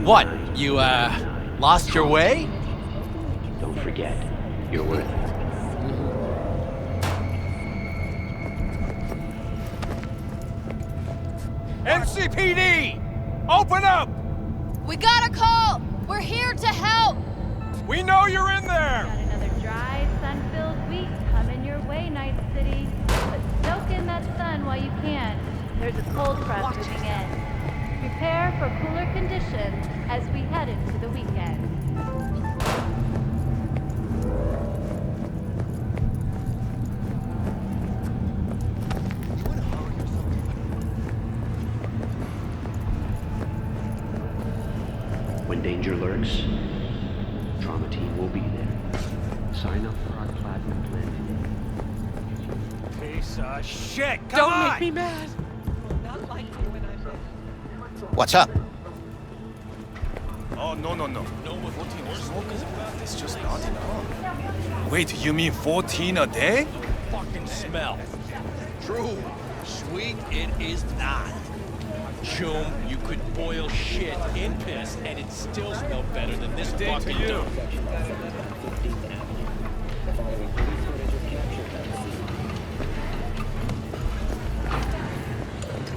What? You, lost your way? Don't forget, you're worth it. NCPD! Open up! We got a call! We're here to help! We know you're in there! Got another dry, sun-filled week coming your way, Night City. But soak in that sun while you can. There's a cold front moving in. Prepare for cooler conditions as we head into the weekend. When danger lurks, Trauma Team will be there. Sign up for our Platinum Plan. Piece of shit! Come Don't on! make me mad! What's up? Oh, no. No, but 14 hours workers about this just not enough. Wait, you mean 14 a day? Fucking smell. True. Sweet, it is not. Choom, you could boil shit in piss and it still smell better than this Day to fucking you. dope.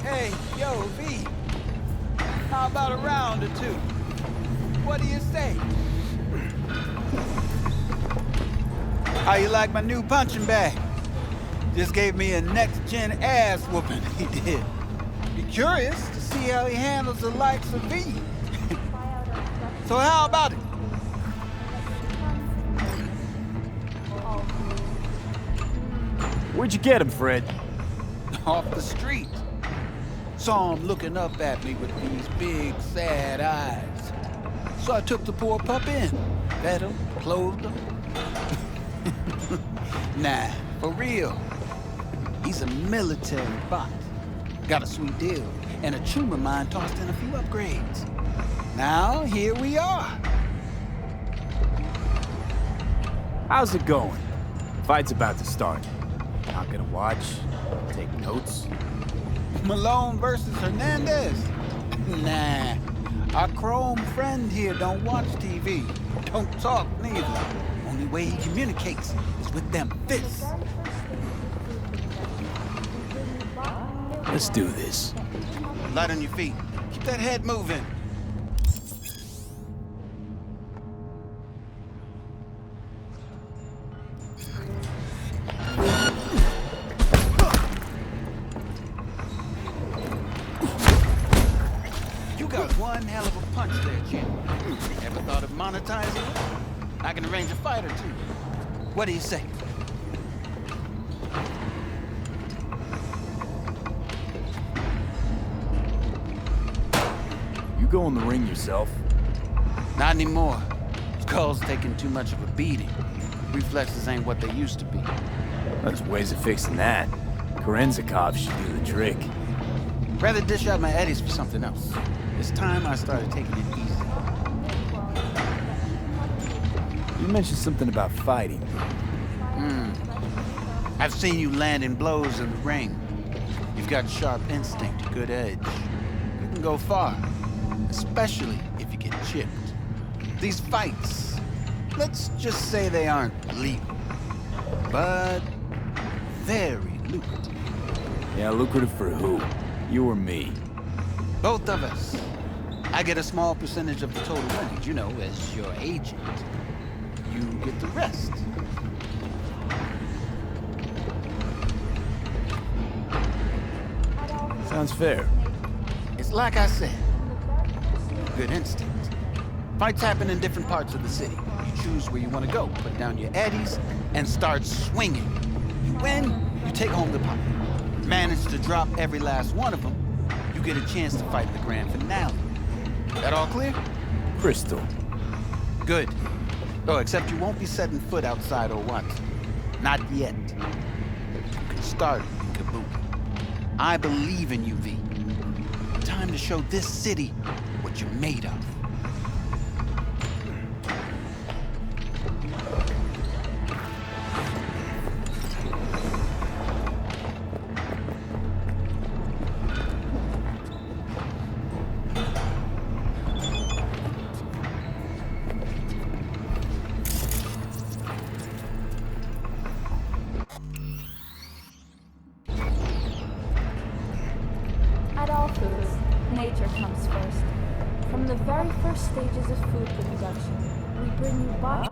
Hey, yo, V. How about a round or two? What do you say? How you like my new punching bag? Just gave me a next-gen ass whooping, he did. Be curious to see how he handles the likes of V. So how about it? Where'd you get him, Fred? Off the street. Saw him looking up at me with these big, sad eyes. So I took the poor pup in. Fed him, clothed him. Nah, for real. He's a military bot. Got a sweet deal, and a chum of mine tossed in a few upgrades. Now, here we are. How's it going? Fight's about to start. Not gonna watch? Take notes? Malone versus Hernandez? Nah. Our chrome friend here don't watch TV. Don't talk neither. Only way he communicates is with them fists. Let's do this. Light on your feet. Keep that head moving. You got one hell of a punch there, Jim. Ever thought of monetizing it? I can arrange a fight or two. What do you say? You go in the ring yourself? Not anymore. Skull's taking too much of a beating. Reflexes ain't what they used to be. There's ways of fixing that. Korenzikov should do the trick. Rather dish out my eddies for something else. It's time I started taking it easy. You mentioned something about fighting. I've seen you landing blows in the ring. You've got sharp instinct, good edge. You can go far, especially if you get chipped. These fights, let's just say they aren't lethal, but very lucrative. Yeah, lucrative for who? You or me? Both of us. I get a small percentage of the total winnings, you know, as your agent. You get the rest. Sounds fair. It's like I said, good instinct. Fights happen in different parts of the city. You choose where you want to go, put down your eddies, and start swinging. You win, you take home the pot. Manage to drop every last one of them, you get a chance to fight the grand finale. That all clear? Crystal. Good. Oh, except you won't be setting foot outside or what? Not yet. You can start in Kabuki. I believe in you, V. Time to show this city what you're made of. the very first stages of food production, we bring you body.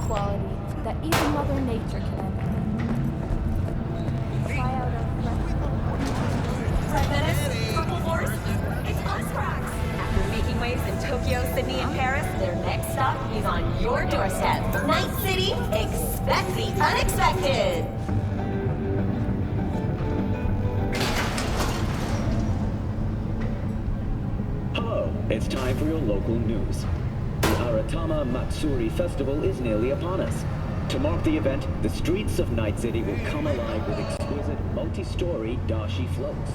Quality that even Mother Nature can emulate. Try out our Purple Horse, it's Oscrox! After making waves in Tokyo, Sydney, and Paris, their next stop is on your doorstep. Night City, expect the unexpected! Hello, it's time for your local news. The Aratama Matsuri Festival is nearly upon us. To mark the event, the streets of Night City will come alive with exquisite multi-story dashi floats.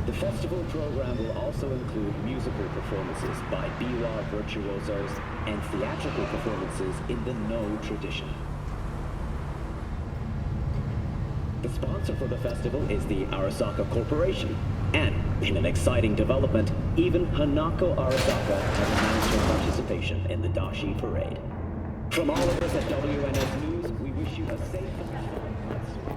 The festival program will also include musical performances by biwa virtuosos and theatrical performances in the No tradition. The sponsor for the festival is the Arasaka Corporation. And, in an exciting development, even Hanako Arasaka has announced her participation in the Dashi Parade. From all of us at WNS News, we wish you a safe and fun Matsuri.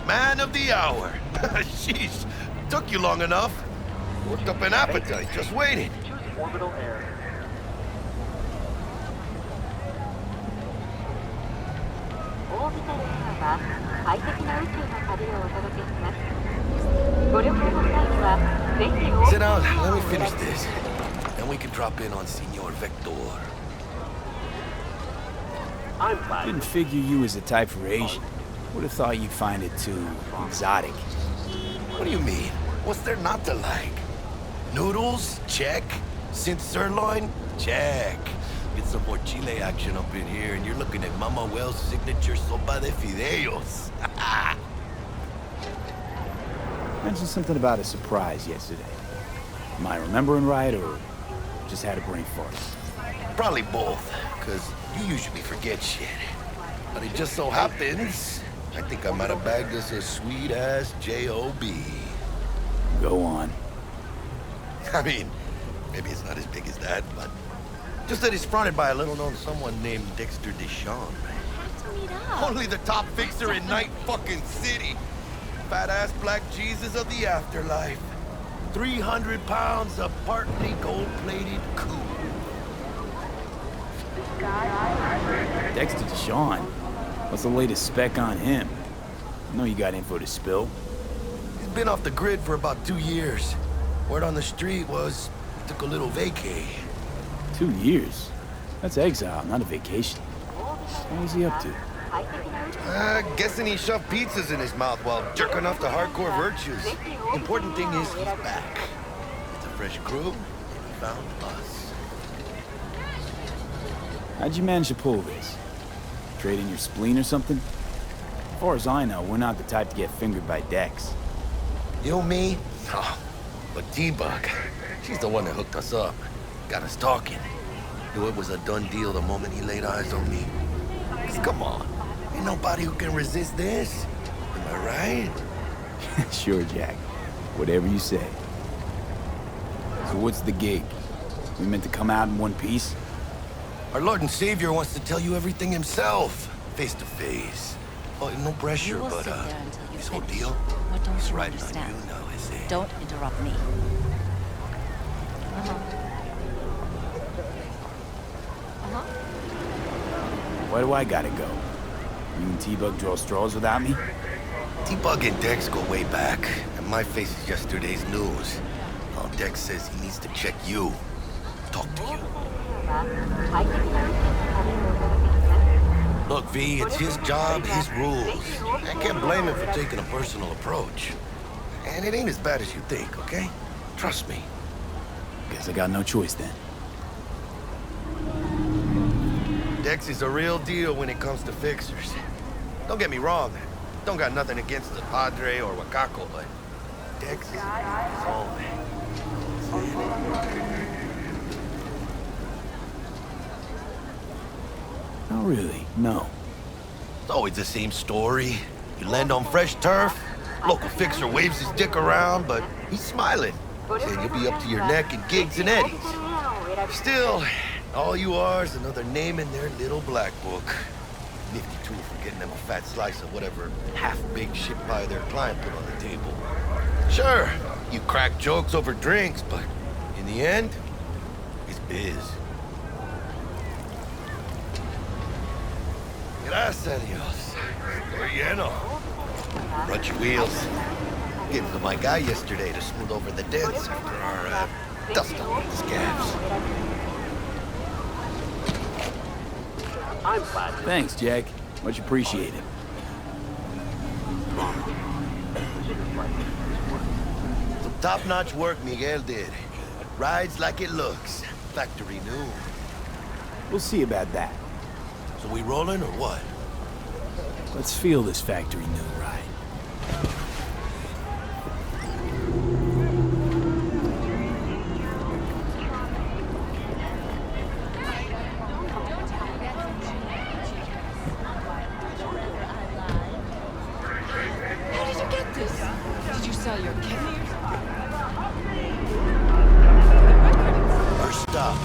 Man of the hour. Sheesh, took you long enough. Worked up an appetite, just waiting. Orbital air. Sit down, let me finish this. Then we can drop in on Senor Vector. Didn't figure you was the type for Asian. Would have thought you'd find it too exotic. What do you mean? What's there not to like? Noodles? Check. Synth sirloin? Check. Get some more chile action up in here, and you're looking at Mama Wells' signature sopa de fideos. Mentioned something about a surprise yesterday. Am I remembering right, or just had a brain fart? Probably both, because you usually forget shit. But it just so happens, I think I might have bagged us a sweet-ass J.O.B. Go on. I mean, maybe it's not as big as that, but just that it's fronted by a little-known someone named Dexter Deshawn. Only the top fixer in Night fucking City. Fat-ass black Jesus of the afterlife. 300 pounds of partly gold-plated cool. Dexter Deshawn? What's the latest spec on him? I know you got info to spill. He's been off the grid for about 2 years. Word on the street was he took a little vacay. 2 years? That's exile, not a vacation. What was he up to? Guessing he shoved pizzas in his mouth while jerking off to hardcore virtues. Important thing is he's back. It's a fresh crew, and he found us. How'd you manage to pull this? Trade in your spleen or something? As far as I know, we're not the type to get fingered by Dex. You, me? Oh, but T-Bug, she's the one that hooked us up. Got us talking. Knew it was a done deal the moment he laid eyes on me. 'Cause come on, ain't nobody who can resist this. Am I right? Sure, Jack. Whatever you say. So what's the gig? We meant to come out in one piece? Our Lord and Savior wants to tell you everything himself, face to face. Oh, no pressure, but this whole deal, What don't it's you right understand? on you now, is it? Don't interrupt me. Where do I gotta go? You and T-Bug draw straws without me? T-Bug and Dex go way back, and my face is yesterday's news. Now Dex says he needs to check you. Talk to you. Look, V, it's his job, his rules. I can't blame him for taking a personal approach. And it ain't as bad as you think, okay? Trust me. Guess I got no choice then. Dex is a real deal when it comes to fixers. Don't get me wrong. Don't got nothing against the Padre or Wakako, but Dex is all, man. Not really, no. It's always the same story. You land on fresh turf, local fixer waves his dick around, but he's smiling, saying you'll be up to your neck in gigs and eddies. Still, all you are is another name in their little black book. Nifty tool for getting them a fat slice of whatever half-baked shit pie their client put on the table. Sure, you crack jokes over drinks, but in the end, it's biz. Gracias, Dios. Estoy lleno. Brought your wheels. Gave them to my guy yesterday to smooth over the dents after our dust on the scabs. Thanks, Jack. Much appreciated. Some top-notch work Miguel did. Rides like it looks. Factory new. We'll see about that. So we rolling or what? Let's feel this factory new ride. Where did you get this? Did you sell your kidney? First stop.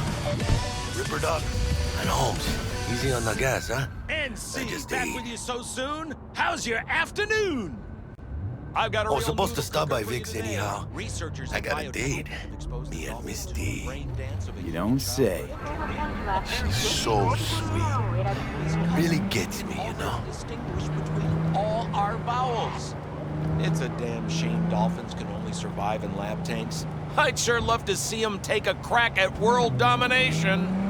Ripper Duck and Holmes. Easy on the gas, huh? NC, back with you so soon? How's your afternoon? I've got a I was real supposed to news stop by cooker for you Vic's today. anyhow. Researchers I at got a Biotech date. have exposed Me the and dolphins Miss to a D. brain dance of a You human don't child. say. She's so sweet. Really gets me, you know? Distinguish between all our vowels. It's a damn shame dolphins can only survive in lab tanks. I'd sure love to see them take a crack at world domination.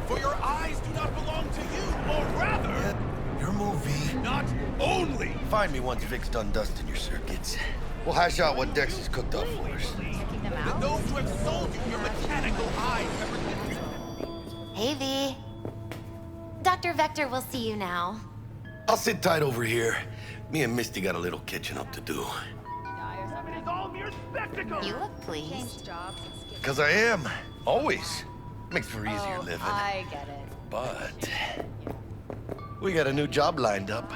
For your eyes do not belong to you, or rather... Yeah, your movie. Not only... Find me once Vic's done dusting your circuits. We'll hash out what Dex has cooked up for us. The those who have sold you your mechanical eyes Hey, V. Dr. Vector will see you now. I'll sit tight over here. Me and Misty got a little catching up to do. You look pleased. Because I am. Always. Makes for easier living. I get it. But... we got a new job lined up.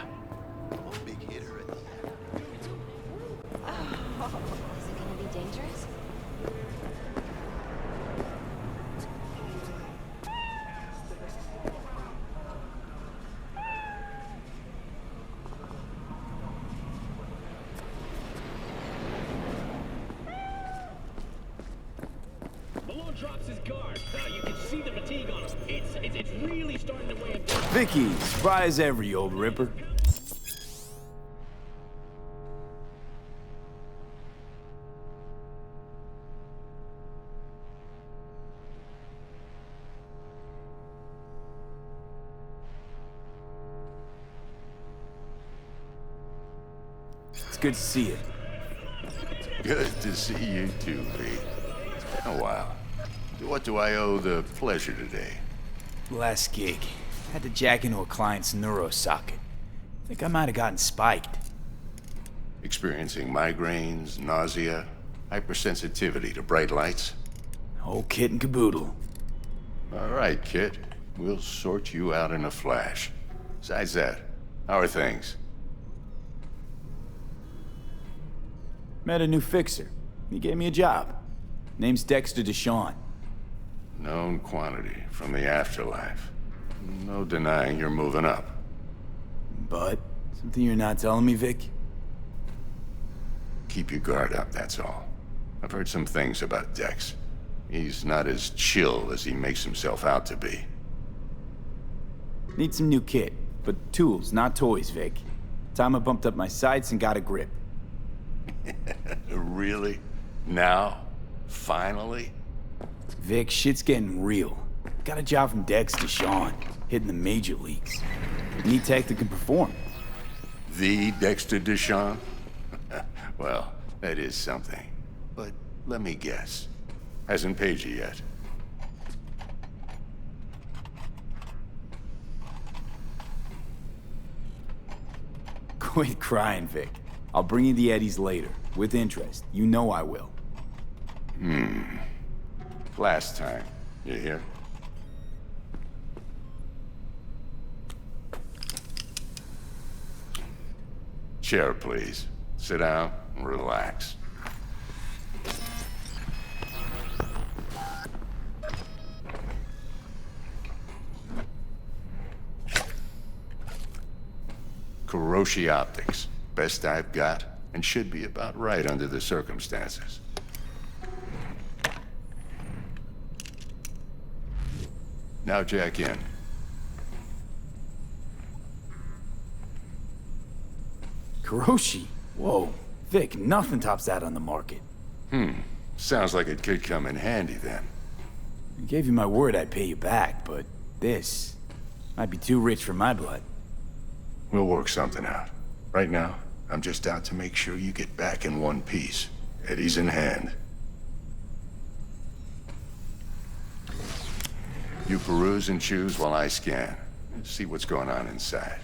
Big hitter at the Is it gonna be dangerous? Drops his guard. You can see the fatigue on him. It's really starting to weigh him down. Vicky, surprise every old ripper. It's good to see you. Good to see you too, V. It's been a while. What do I owe the pleasure today? Last gig. Had to jack into a client's neuro socket. Think I might have gotten spiked. Experiencing migraines, nausea, hypersensitivity to bright lights? Whole kit and caboodle. All right, kid. We'll sort you out in a flash. Besides that, how are things? Met a new fixer. He gave me a job. Name's Dexter Deshawn. Known quantity from the afterlife. No denying you're moving up. But, something you're not telling me, Vic? keep your guard up, that's all. I've heard some things about Dex. He's not as chill as he makes himself out to be. Need some new kit, but tools, not toys, Vic. Time I bumped up my sights and got a grip. Really? Now? Finally? Vic, shit's getting real. Got a job from Dex to Sean, hitting the major leagues. Need tech that can perform. The Dexter Deshawn? Well, that is something. But let me guess. Hasn't paid you yet. Quit crying, Vic. I'll bring you the eddies later, with interest. You know I will. Last time. You hear? Chair, please. Sit down and relax. Kuroshi Optics. Best I've got, and should be about right under the circumstances. Now jack in. Kuroshi? Whoa. Vic, nothing tops that on the market. Sounds like it could come in handy then. I gave you my word I'd pay you back, but this might be too rich for my blood. We'll work something out. Right now, I'm just out to make sure you get back in one piece. Eddie's in hand. You peruse and choose while I scan. See what's going on inside.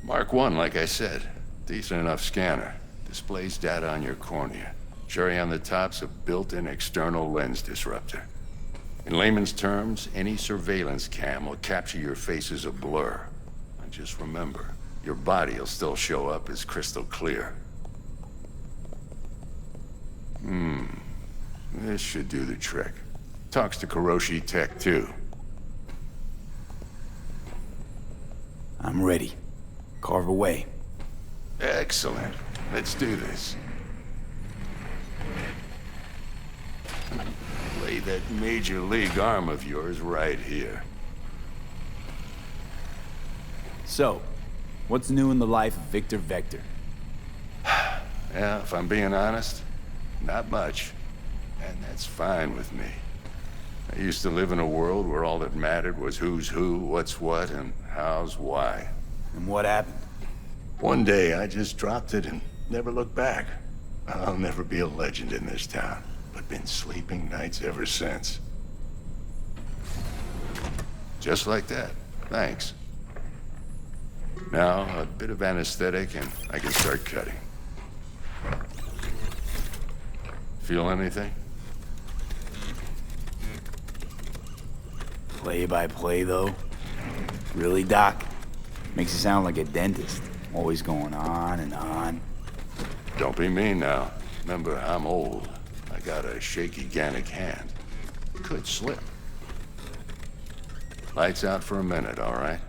Mark 1, like I said. Decent enough scanner. Displays data on your cornea. Cherry on the top's a built-in external lens disruptor. In layman's terms, any surveillance cam will capture your face as a blur. And just remember, your body will still show up as crystal clear. This should do the trick. Talks to Kuroshi Tech, too. I'm ready. Carve away. Excellent. Let's do this. Lay that major league arm of yours right here. So, what's new in the life of Victor Vector? Yeah, if I'm being honest, not much. And that's fine with me. I used to live in a world where all that mattered was who's who, what's what, and how's why. And what happened? One day, I just dropped it and never looked back. I'll never be a legend in this town, but been sleeping nights ever since. Just like that. Thanks. Now, a bit of anesthetic and I can start cutting. Feel anything? Play-by-play, though? Really, Doc? Makes you sound like a dentist. Always going on and on. Don't be mean now. Remember, I'm old. I got a shaky Gannic hand. Could slip. Lights out for a minute, all right?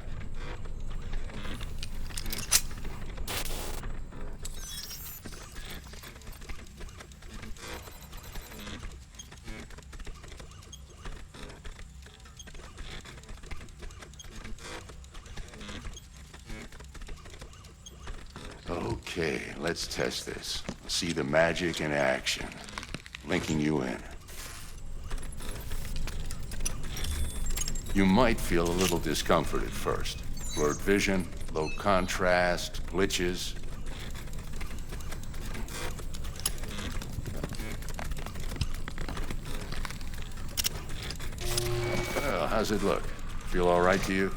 Okay, let's test this. See the magic in action. Linking you in. You might feel a little discomfort at first. Blurred vision, low contrast, glitches. Well, how's it look? Feel all right to you?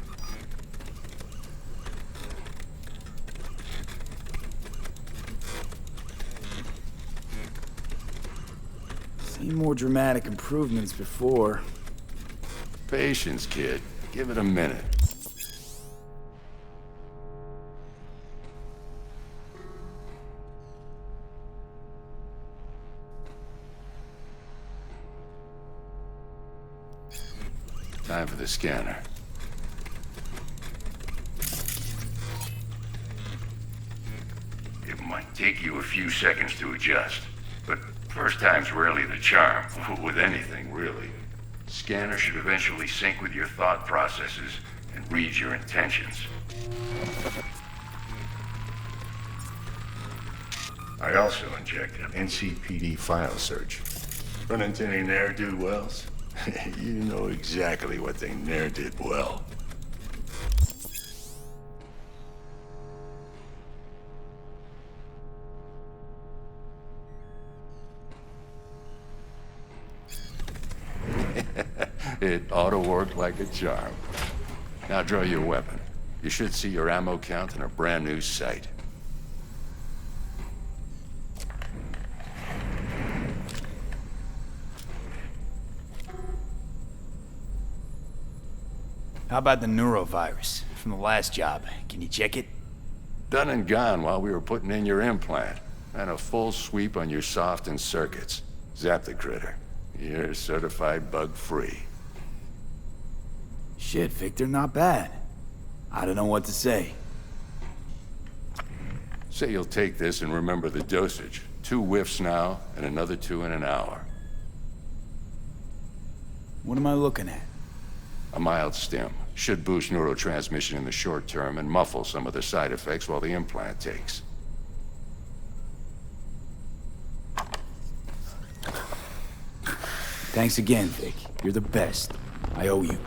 Seen more dramatic improvements before. Patience, kid. Give it a minute. Time for the scanner. It might take you a few seconds to adjust, but first time's rarely the charm, with anything, really. Scanner should eventually sync with your thought processes and read your intentions. I also injected an NCPD file search. Run into any ne'er-do-wells? You know exactly what they ne'er did well. It ought to work like a charm. Now draw your weapon. You should see your ammo count in a brand new sight. How about the neurovirus from the last job? Can you check it? Done and gone while we were putting in your implant. And a full sweep on your soft and circuits. Zap the critter. You're certified bug-free. Shit, Victor, not bad. I don't know what to say. Say you'll take this and remember the dosage. 2 whiffs now, and another 2 in an hour. What am I looking at? A mild stim. Should boost neurotransmission in the short term and muffle some of the side effects while the implant takes. Thanks again, Vic. You're the best. I owe you.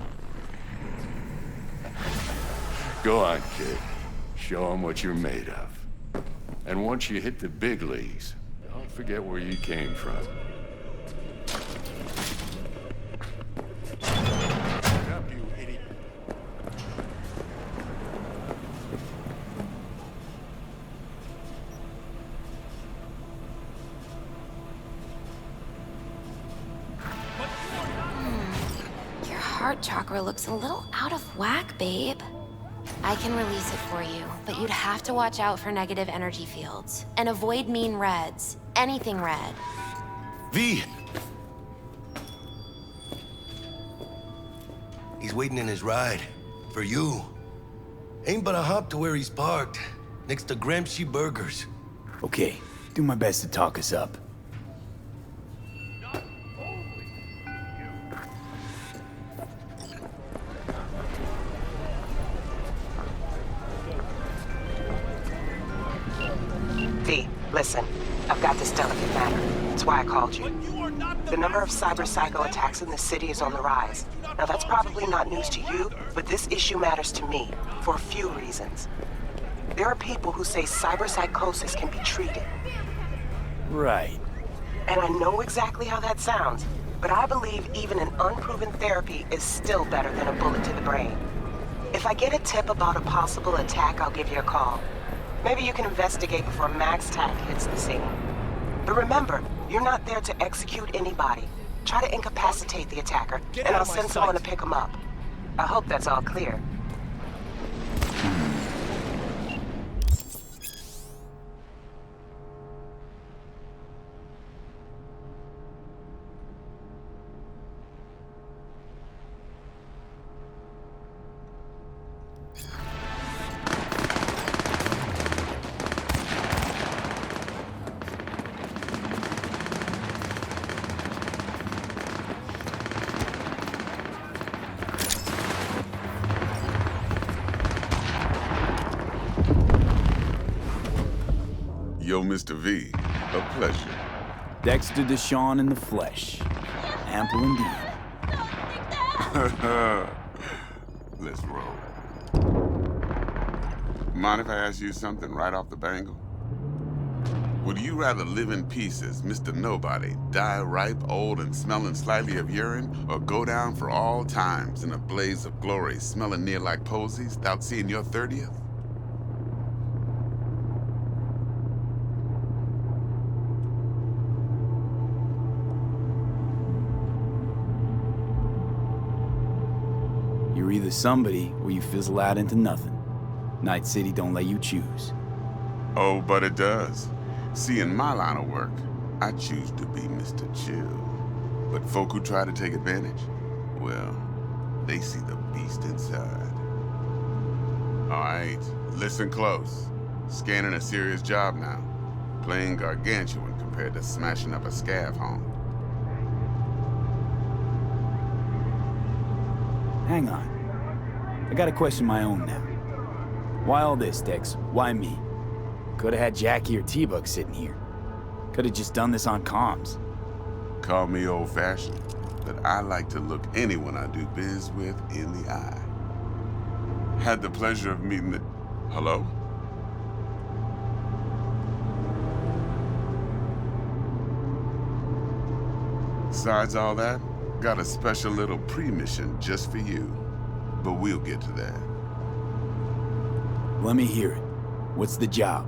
Go on, kid. Show them what you're made of. And once you hit the big leagues, don't forget where you came from. Your heart chakra looks a little out of whack, babe. I can release it for you, but you'd have to watch out for negative energy fields. And avoid mean reds. Anything red. V! He's waiting in his ride. For you. Ain't but a hop to where he's parked. next to Gramsci Burgers. Okay, do my best to talk us up. V, listen. I've got this delicate matter. That's why I called you. The number of cyber-psycho attacks in the city is on the rise. Now that's probably not news to you, but this issue matters to me for a few reasons. There are people who say cyberpsychosis can be treated. Right. And I know exactly how that sounds, but I believe even an unproven therapy is still better than a bullet to the brain. If I get a tip about a possible attack, I'll give you a call. Maybe you can investigate before Max Tack hits the scene. But remember, you're not there to execute anybody. Try to incapacitate the attacker, and I'll send someone to pick him up. I hope that's all clear. Yo, Mr. V, a pleasure. Dexter Deshawn in the flesh. Ample indeed. Let's roll. Mind if I ask you something right off the bangle? Would you rather live in pieces, Mr. Nobody, die ripe, old, and smelling slightly of urine, or go down for all times in a blaze of glory, smelling near like posies, without seeing your 30th? You're either somebody or you fizzle out into nothing. Night City don't let you choose. Oh, but it does. See, in my line of work, I choose to be Mr. Chill. But folk who try to take advantage, well, they see the beast inside. All right, listen close. Scanning a serious job now. Playing gargantuan compared to smashing up a scav home. Hang on. I got a question of my own now. Why all this, Dex? Why me? Could've had Jackie or T-Bug sitting here. Could've just done this on comms. Call me old-fashioned, but I like to look anyone I do biz with in the eye. Had the pleasure of meeting the... Hello? Besides all that, got a special little pre-mission just for you. But we'll get to that. Let me hear it. What's the job?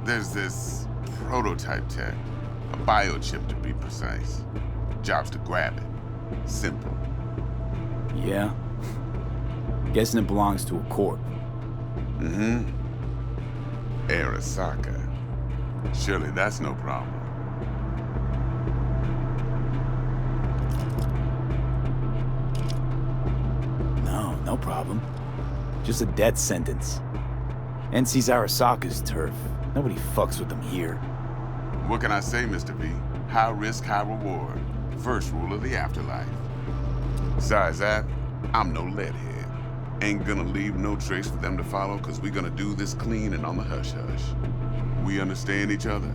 There's this prototype tech. A biochip, to be precise. Job's to grab it. Simple. Yeah? Guessing it belongs to a corp. Mm-hmm. Arasaka. Surely that's no problem. No problem. Just a death sentence. NC's Arasaka's turf. Nobody fucks with them here. What can I say, Mr. V? High risk, high reward. First rule of the afterlife. Besides that, I'm no leadhead. Ain't gonna leave no trace for them to follow, cause we gonna do this clean and on the hush-hush. We understand each other?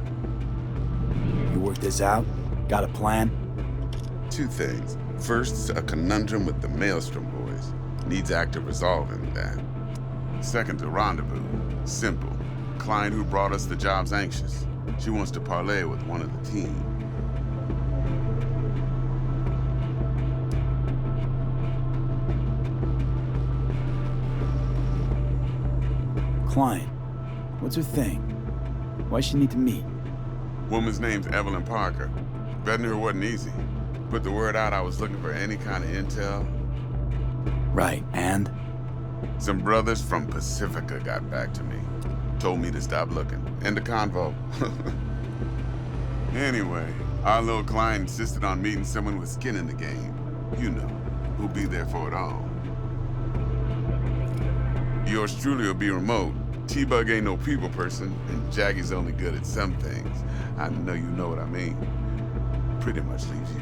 You work this out? Got a plan? Two things. First, a conundrum with the Maelstrom boys. Needs active resolving that. Second, a rendezvous. Simple. Client who brought us the job's anxious. She wants to parlay with one of the team. Client. What's her thing? Why she need to meet? Woman's name's Evelyn Parker. Betting her wasn't easy. Put the word out I was looking for any kind of intel. Right, and? Some brothers from Pacifica got back to me. Told me to stop looking. End of convo. Anyway, our little client insisted on meeting someone with skin in the game. You know, who'll be there for it all. Yours truly will be remote, T-Bug ain't no people person, and Jackie's only good at some things. I know you know what I mean. Pretty much leaves you.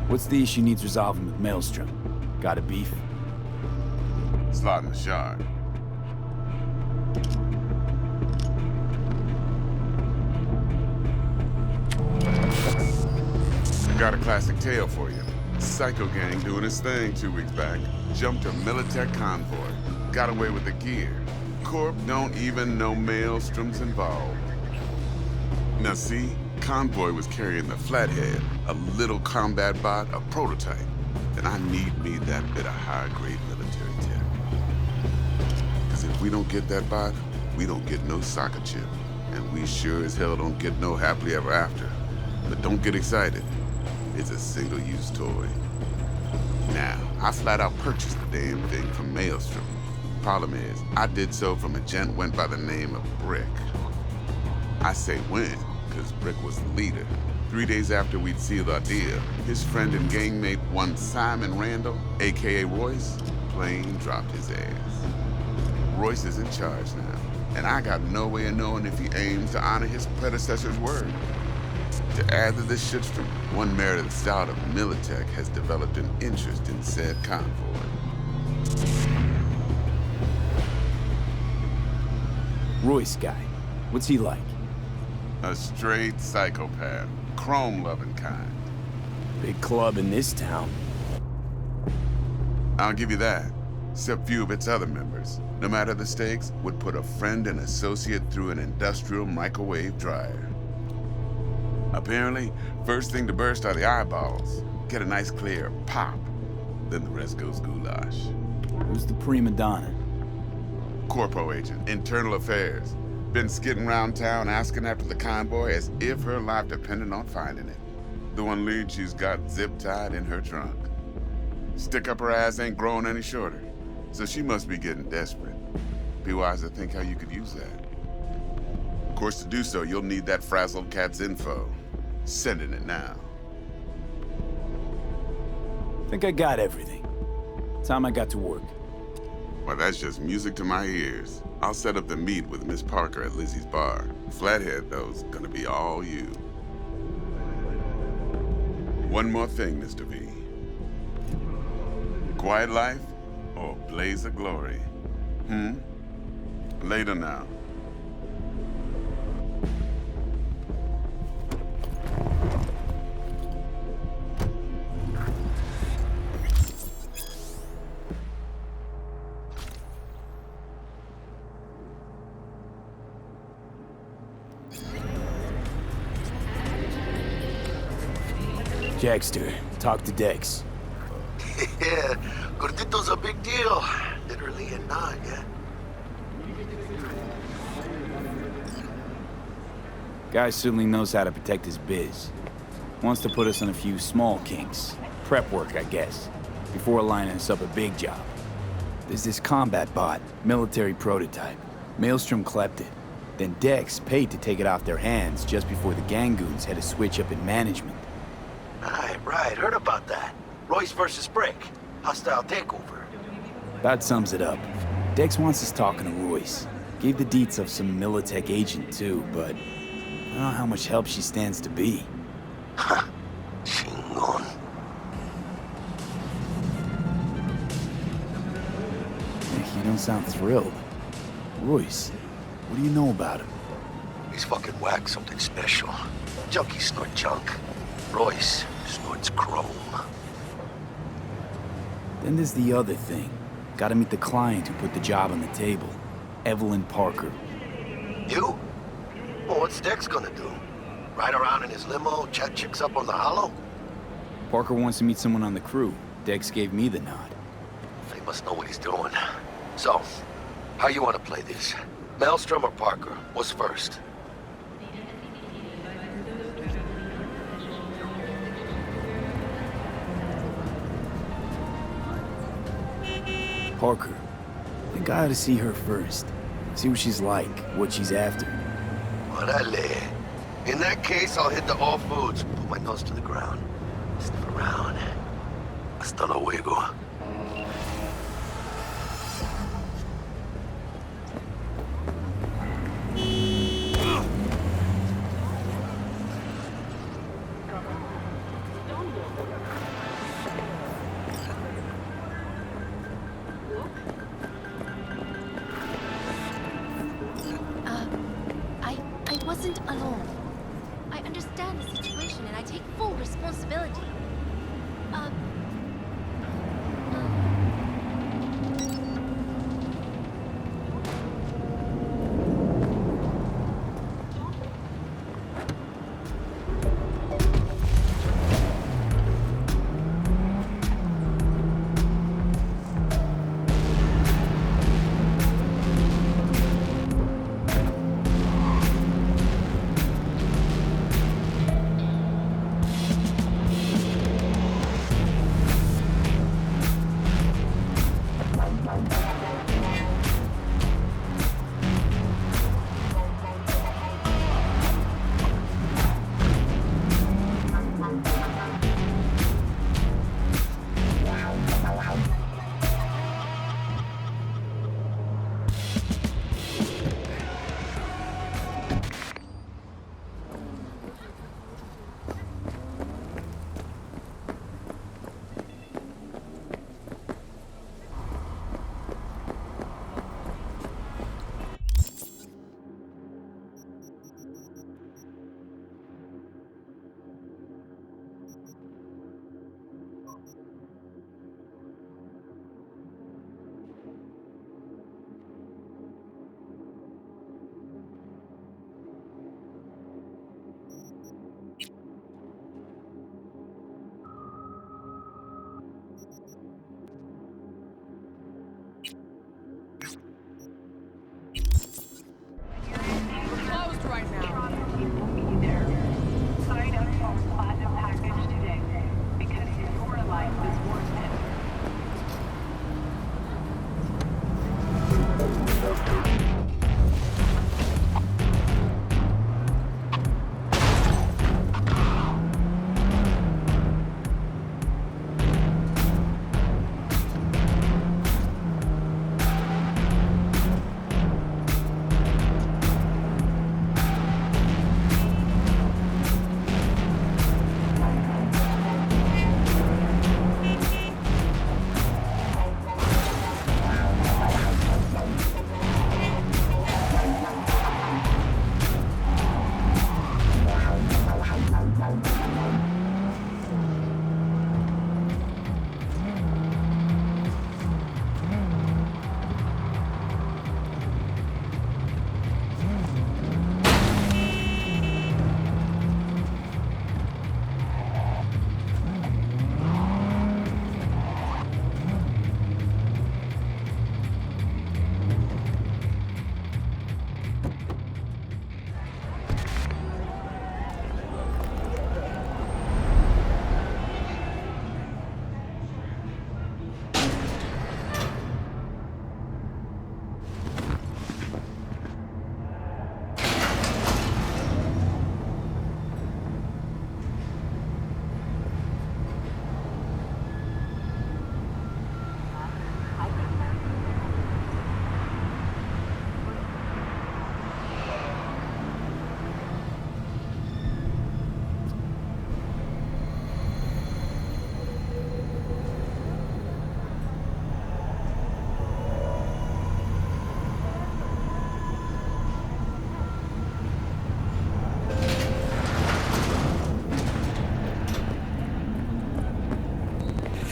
What's the issue needs resolving with Maelstrom? Got a beef? Slot in the shard. I got a classic tale for you. Psycho gang doing his thing 2 weeks back. Jumped a Militech convoy. Got away with the gear. Corp don't even know Maelstrom's involved. Now see, convoy was carrying the Flathead, a little combat bot, a prototype. And I need me that bit of high-grade military tech. Because if we don't get that bot, we don't get no soccer chip. And we sure as hell don't get no happily ever after. But don't get excited. It's a single-use toy. Now, I flat out purchased the damn thing from Maelstrom. Problem is, I did so from a gent went by the name of Brick. I say when, because Brick was the leader. 3 days after we'd sealed our deal, his friend and gangmate, one Simon Randall, aka Royce, plain dropped his ass. Royce is in charge now, and I got no way of knowing if he aims to honor his predecessor's word. To add to this shitstorm, one Meredith Stout of Militech has developed an interest in said convoy. Royce guy. What's he like? A straight psychopath. Chrome-loving kind. Big club in this town. I'll give you that. Except few of its other members, no matter the stakes, would put a friend and associate through an industrial microwave dryer. Apparently, first thing to burst are the eyeballs. Get a nice clear pop. Then the rest goes goulash. Who's the prima donna? Corpo agent, internal affairs. Been skidding around town asking after the convoy as if her life depended on finding it. The one lead she's got zip-tied in her trunk. Stick up her ass ain't growing any shorter, so she must be getting desperate. Be wise to think how you could use that. Of course, to do so, you'll need that frazzled cat's info. Sending it now. Think I got everything. Time I got to work. Well, that's just music to my ears. I'll set up the meet with Miss Parker at Lizzie's bar. Flathead, though's gonna be all you. One more thing, Mr. V. Quiet life or blaze of glory? Later now. Jackster, talk to Dex. Yeah, Gordito's a big deal. Literally and not, yeah. Guy certainly knows how to protect his biz. Wants to put us on a few small kinks. Prep work, I guess. Before lining us up a big job. There's this combat bot, military prototype. Maelstrom clept it. Then Dex paid to take it off their hands just before the Gangoons had a switch up in management. Right, heard about that. Royce versus Brick. Hostile takeover. That sums it up. Dex wants us talking to Royce. Gave the deets of some Militech agent too, but I don't know how much help she stands to be. Ha! Chingon. You don't sound thrilled. Royce, what do you know about him? He's fucking whack, something special. Junkies snort junk. Royce snorts chrome. Then there's the other thing. Gotta meet the client who put the job on the table. Evelyn Parker. You? Well, what's Dex gonna do? Ride around in his limo, chat chicks up on the hollow? Parker wants to meet someone on the crew. Dex gave me the nod. He must know what he's doing. So, how you want to play this? Maelstrom or Parker? What's first? Parker. I think I ought to see her first. See what she's like, what she's after. Orale. In that case, I'll hit the all foods, put my nose to the ground, sniff around. Hasta luego. wasn't alone. I understand the situation and I take full responsibility. Closed right now. Sign up for a platinum package today because your life is worth it.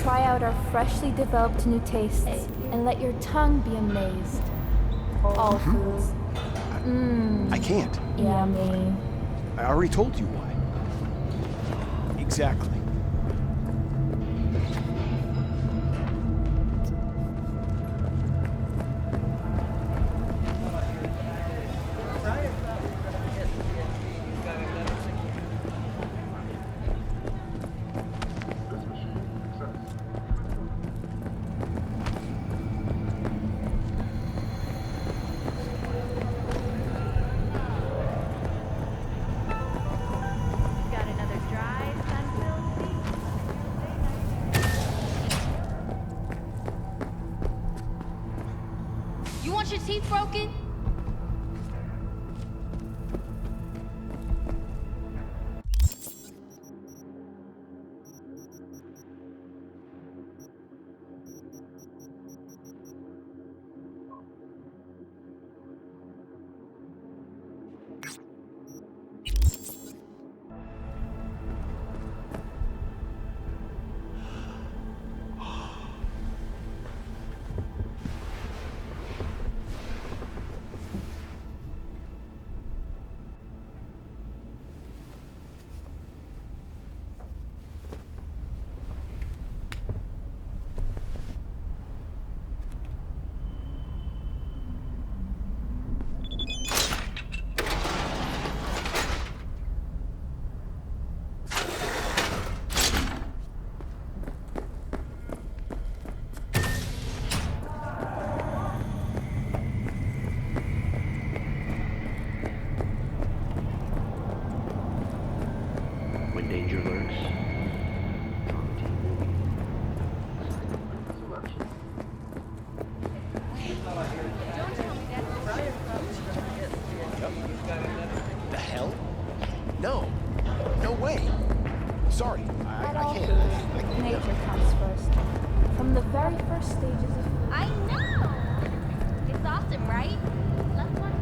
Try out our freshly developed new tastes and let your tongue be amazed. All foods. I can't. Yummy. I already told you why. Exactly. Got another dry, sun-filled week. You want your teeth broken? danger lurks, trauma team will be The hell? No. No way. Sorry, I can't. Nature comes first. From the very first stages of... I know! It's awesome, right? Let's watch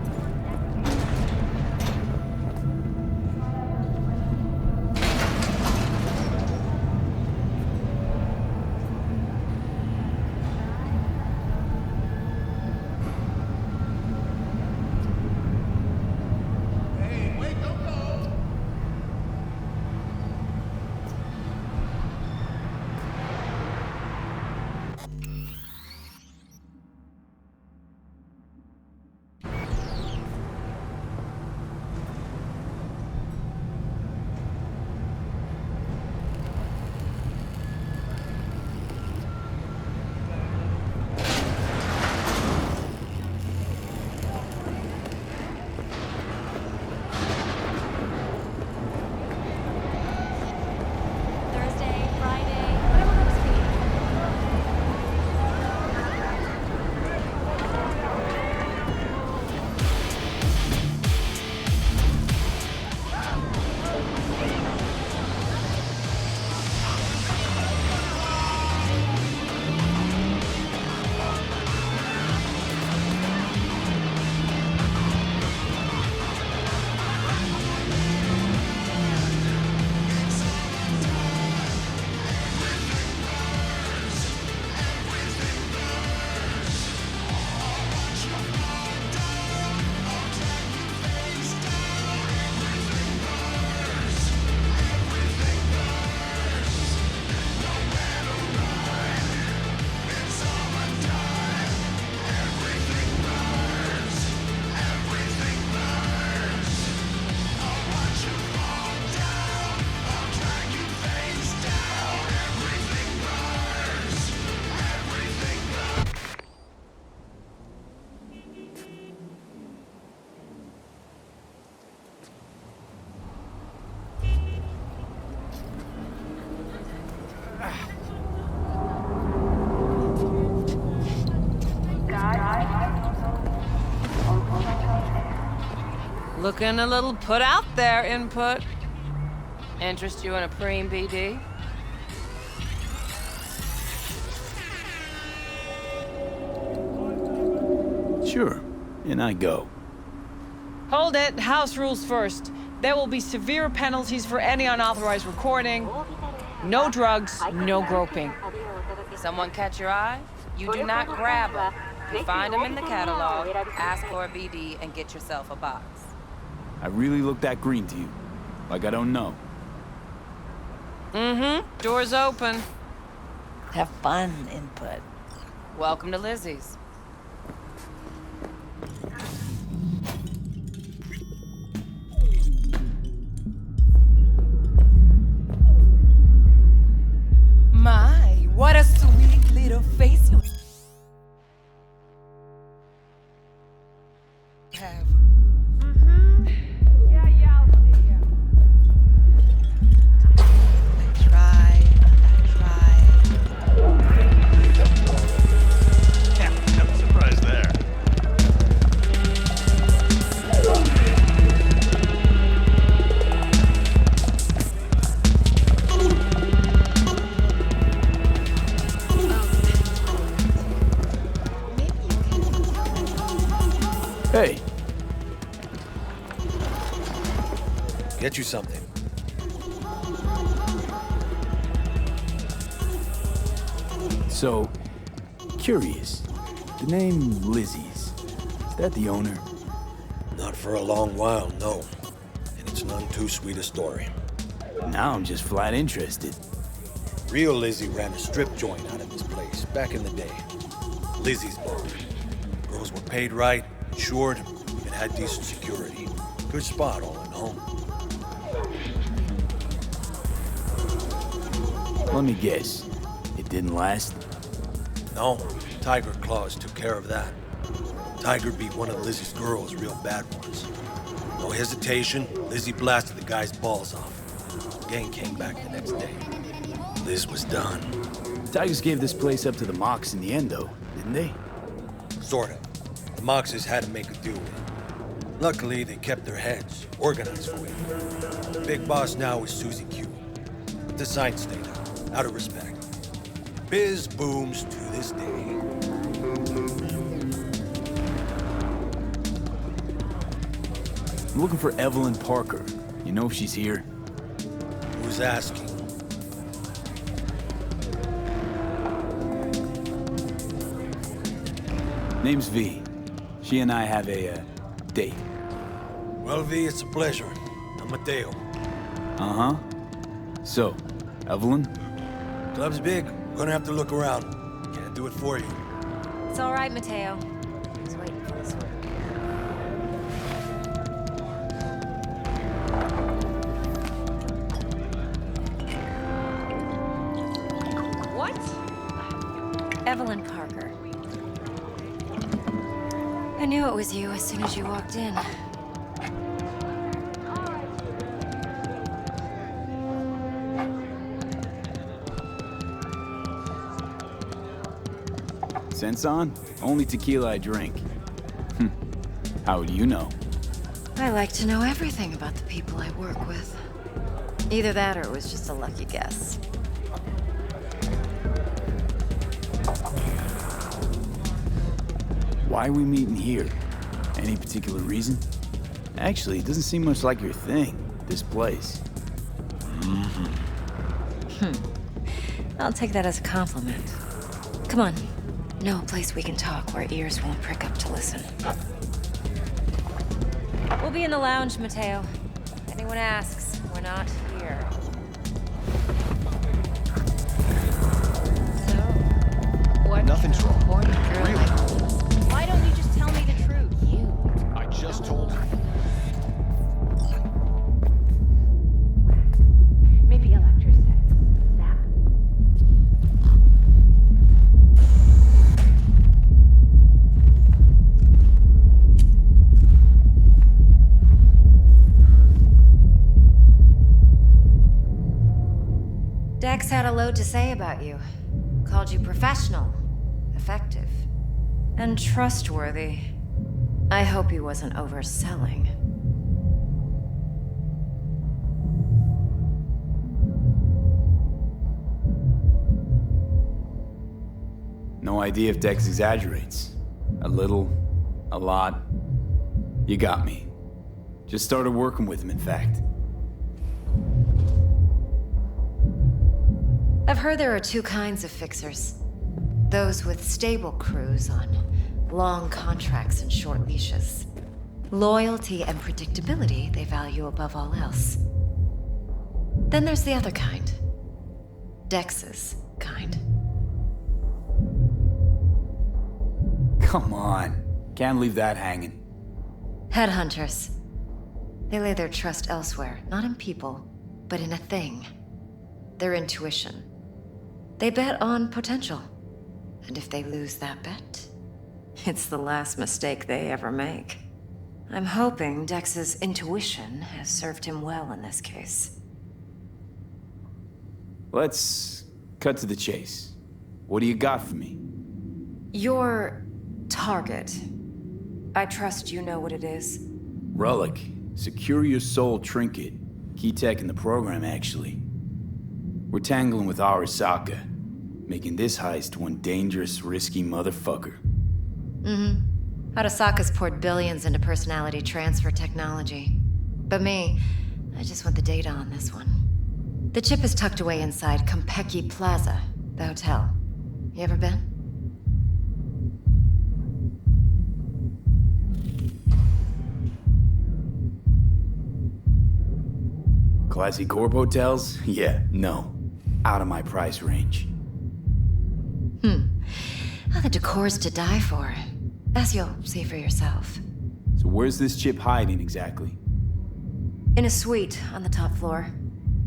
Thursday, Friday, whatever works for you. Looking a little put out there, Input. Interest you in a preem BD? Sure, and I go. Hold it. House rules first. There will be severe penalties for any unauthorized recording. No drugs, no groping. Someone catch your eye? You do not grab them. You find them in the catalog, ask for a BD, and get yourself a box. I really look that green to you? Like I don't know? Mm-hmm. Door's open. Have fun, Input. Welcome to Lizzie's. My, what a sweet little face you have. Hey. Get you something. So, curious. The name Lizzie's. Is that the owner? Not for a long while, no. And it's none too sweet a story. Now I'm just flat interested. Real Lizzie ran a strip joint out of this place back in the day. Lizzie's Bar. Girls were paid right, insured, and had decent security. Good spot, all in all. Let me guess. It didn't last? No, Tiger Claws took care of that. Tiger beat one of Lizzie's girls real bad once. No hesitation, Lizzie blasted the guy's balls off. Gang came back the next day. Liz was done. Tigers gave this place up to the Mox in the end, though, didn't they? Sort of. The Moxes had to make a deal with it. Luckily, they kept their heads, organized for it. The big boss now is Susie Q. But the sign stayed out of respect. Biz booms to this day. I'm looking for Evelyn Parker. You know if she's here? Who's asking? Name's V. She and I have a, date. Well, V, it's a pleasure. I'm Mateo. Uh-huh. So, Evelyn? Club's big. Gonna have to look around. Can't do it for you. It's all right, Mateo. I was waiting for this one. What? Evelyn Parker. I knew it was you as soon as you walked in. Sense on? Only tequila I drink. How do you know? I like to know everything about the people I work with. Either that or it was just a lucky guess. Why are we meeting here? Any particular reason? Actually, it doesn't seem much like your thing, this place. I'll take that as a compliment. Come on. Know a place we can talk where ears won't prick up to listen. We'll be in the lounge, Mateo. If anyone asks, we're not here. So, what? Nothing's wrong. Really? Why don't you just tell me the truth? You. I just told you. Maybe electroset. Zap. Dex had a load to say about you. Called you professional, effective, and trustworthy. I hope he wasn't overselling. No idea if Dex exaggerates. A little, a lot. You got me. Just started working with him, in fact. I've heard there are two kinds of fixers. Those with stable crews on long contracts and short leashes. Loyalty and predictability they value above all else. Then there's the other kind. Dex's kind. Come on. Can't leave that hanging. Headhunters. They lay their trust elsewhere, not in people, but in a thing. Their intuition. They bet on potential. And if they lose that bet, it's the last mistake they ever make. I'm hoping Dex's intuition has served him well in this case. Let's cut to the chase. What do you got for me? Your target. I trust you know what it is. Relic. Secure your soul trinket. Key tech in the program, actually. We're tangling with Arasaka, making this heist one dangerous, risky motherfucker. Arasaka's poured billions into personality transfer technology. But me, I just want the data on this one. The chip is tucked away inside Kompeki Plaza, the hotel. You ever been? Classy corp hotels? Yeah, no. Out of my price range. Oh, the decor's to die for. As you'll see for yourself. So where's this chip hiding exactly? In a suite on the top floor.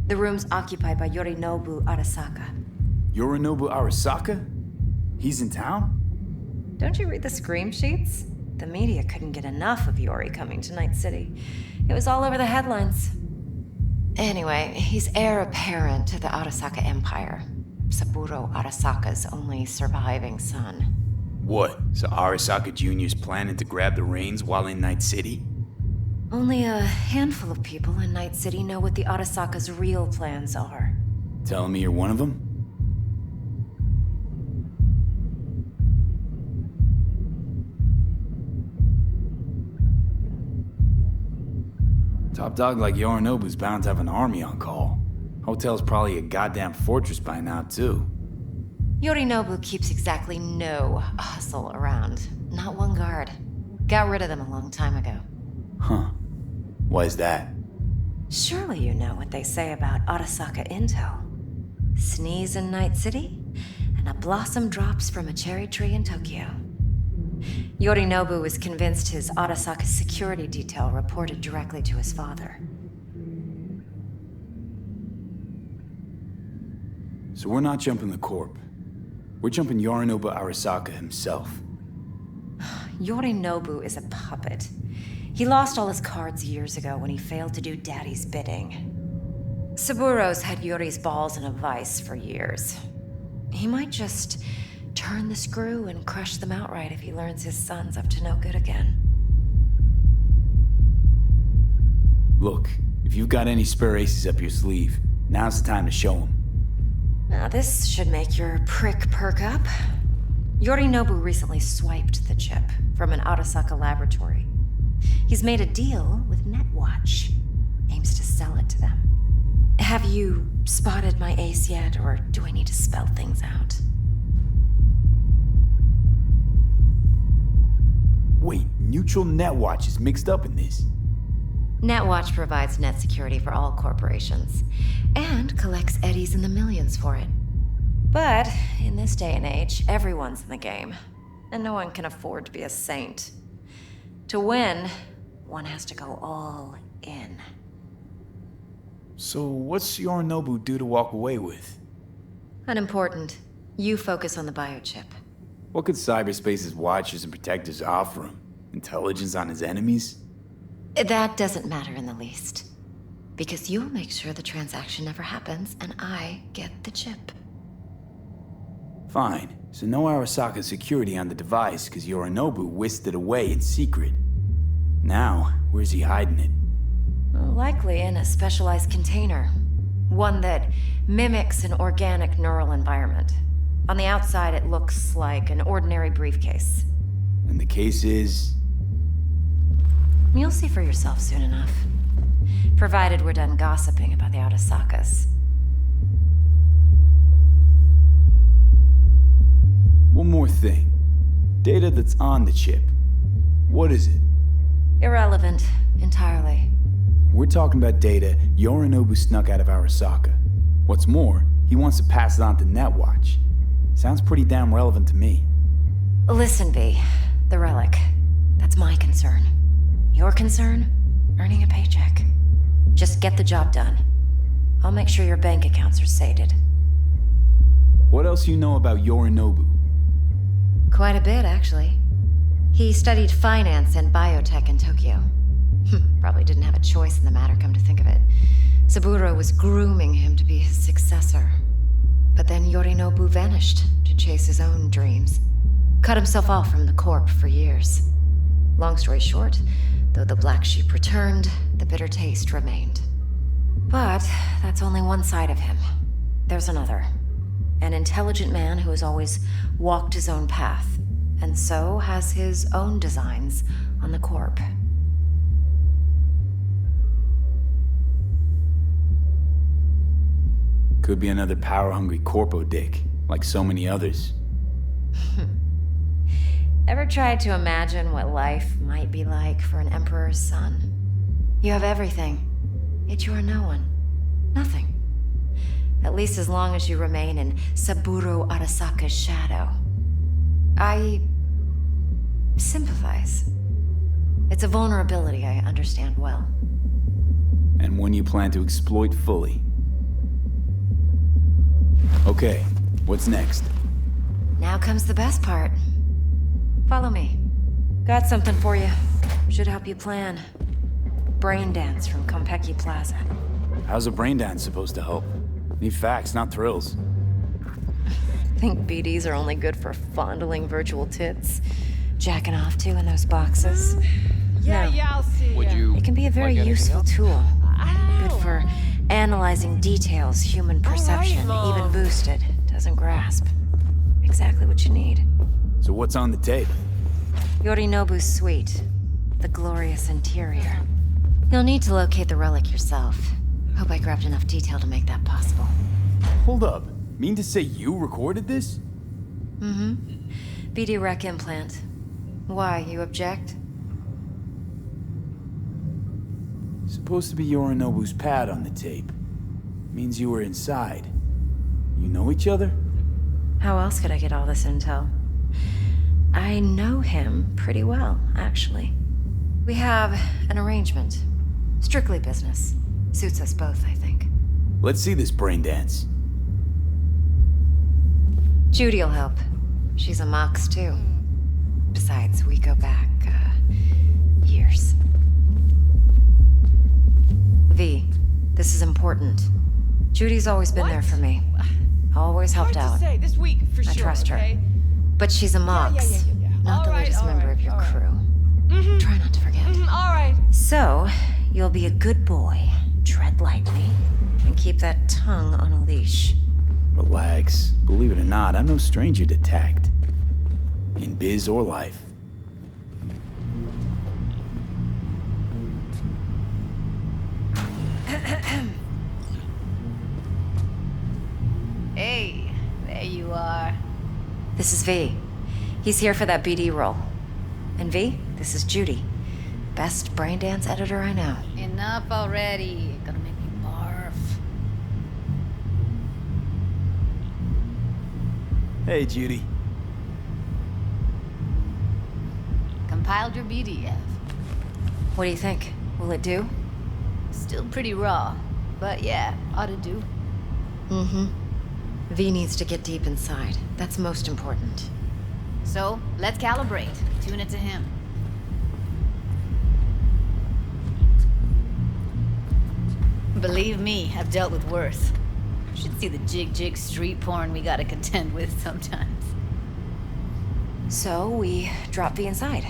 The room's occupied by Yorinobu Arasaka. Yorinobu Arasaka? He's in town? Don't you read the scream sheets? The media couldn't get enough of Yori coming to Night City. It was all over the headlines. Anyway, he's heir apparent to the Arasaka Empire. Saburo Arasaka's only surviving son. What? So Arasaka Jr.'s planning to grab the reins while in Night City? Only a handful of people in Night City know what the Arasaka's real plans are. Telling me you're one of them? Top dog like Yorinobu's bound to have an army on call. Hotel's probably a goddamn fortress by now, too. Yorinobu keeps exactly no hustle around. Not one guard. Got rid of them a long time ago. Huh. Why is that? Surely you know what they say about Arasaka intel. Sneeze in Night City, and a blossom drops from a cherry tree in Tokyo. Yorinobu was convinced his Arasaka security detail reported directly to his father. So we're not jumping the Corp. We're jumping Yorinobu Arasaka himself. Yorinobu is a puppet. He lost all his cards years ago when he failed to do Daddy's bidding. Saburo's had Yori's balls in a vice for years. He might just turn the screw and crush them outright if he learns his son's up to no good again. Look, if you've got any spare aces up your sleeve, now's the time to show them. Now this should make your prick perk up. Yorinobu recently swiped the chip from an Arasaka laboratory. He's made a deal with Netwatch. Aims to sell it to them. Have you spotted my ace yet, or do I need to spell things out? Wait, Neutral Netwatch is mixed up in this. Netwatch provides net security for all corporations, and collects eddies in the millions for it. But in this day and age, everyone's in the game, and no one can afford to be a saint. To win, one has to go all in. So what's Yorinobu due to walk away with? Unimportant. You focus on the biochip. What could cyberspace's watchers and protectors offer him? Intelligence on his enemies? That doesn't matter in the least. Because you'll make sure the transaction never happens, and I get the chip. Fine. So no Arasaka security on the device, because Yorinobu whisked it away in secret. Now, where's he hiding it? Likely in a specialized container. One that mimics an organic neural environment. On the outside, it looks like an ordinary briefcase. And the case is? You'll see for yourself soon enough. Provided we're done gossiping about the Arasakas. One more thing. Data that's on the chip. What is it? Irrelevant, entirely. We're talking about data Yorinobu snuck out of Arasaka. What's more, he wants to pass it on to Netwatch. Sounds pretty damn relevant to me. Listen, V. The relic. That's my concern. Your concern? Earning a paycheck. Just get the job done. I'll make sure your bank accounts are sated. What else you know about Yorinobu? Quite a bit, actually. He studied finance and biotech in Tokyo. Probably didn't have a choice in the matter, come to think of it. Saburo was grooming him to be his successor. But then Yorinobu vanished to chase his own dreams. Cut himself off from the Corp for years. Long story short, though the black sheep returned, the bitter taste remained. But that's only one side of him. There's another. An intelligent man who has always walked his own path, and so has his own designs on the Corp. Could be another power-hungry corpo dick, like so many others. Ever tried to imagine what life might be like for an emperor's son? You have everything, yet you are no one. Nothing. At least as long as you remain in Saburo Arasaka's shadow. I sympathize. It's a vulnerability I understand well. And one you plan to exploit fully. Okay, what's next? Now comes the best part. Follow me. Got something for you. Should help you plan. Brain dance from Konpeki Plaza. How's a brain dance supposed to help? Need facts, not thrills. Think BDs are only good for fondling virtual tits? Jacking off to in those boxes? Yeah, No. I'll see. Would you It can be a very like anything useful else? tool. Good for analyzing details human perception, Mom. even boosted, doesn't grasp. Exactly what you need. So what's on the tape? Yorinobu's suite. The glorious interior. You'll need to locate the relic yourself. Hope I grabbed enough detail to make that possible. Hold up. Mean to say you recorded this? Mm-hmm. BD rec implant. Why, you object? Supposed to be Yorinobu's pad on the tape. Means you were inside. You know each other? How else could I get all this intel? I know him pretty well, actually. We have an arrangement. Strictly business. Suits us both, I think. Let's see this brain dance. Judy'll help. She's a Mox, too. Besides, we go back, years. V, this is important. Judy's always been there for me. Always helped Hard out. to say. This week, for I sure, trust okay? her. But she's a Mox. Not the latest member of your crew. Try not to forget. All right. So, you'll be a good boy, tread lightly, and keep that tongue on a leash. Relax. Believe it or not, I'm no stranger to tact. In biz or life. Hey, there you are. This is V. He's here for that BD role. And V, this is Judy. Best brain dance editor I know. Enough already. Gonna make me barf. Hey, Judy. Compiled your BDF. What do you think? Will it do? Still pretty raw, but yeah, ought to do. Mm-hmm. V needs to get deep inside. That's most important. So, let's calibrate. Tune it to him. Believe me, I've dealt with worse. Should see the jig street porn we gotta contend with sometimes. So, we drop V inside.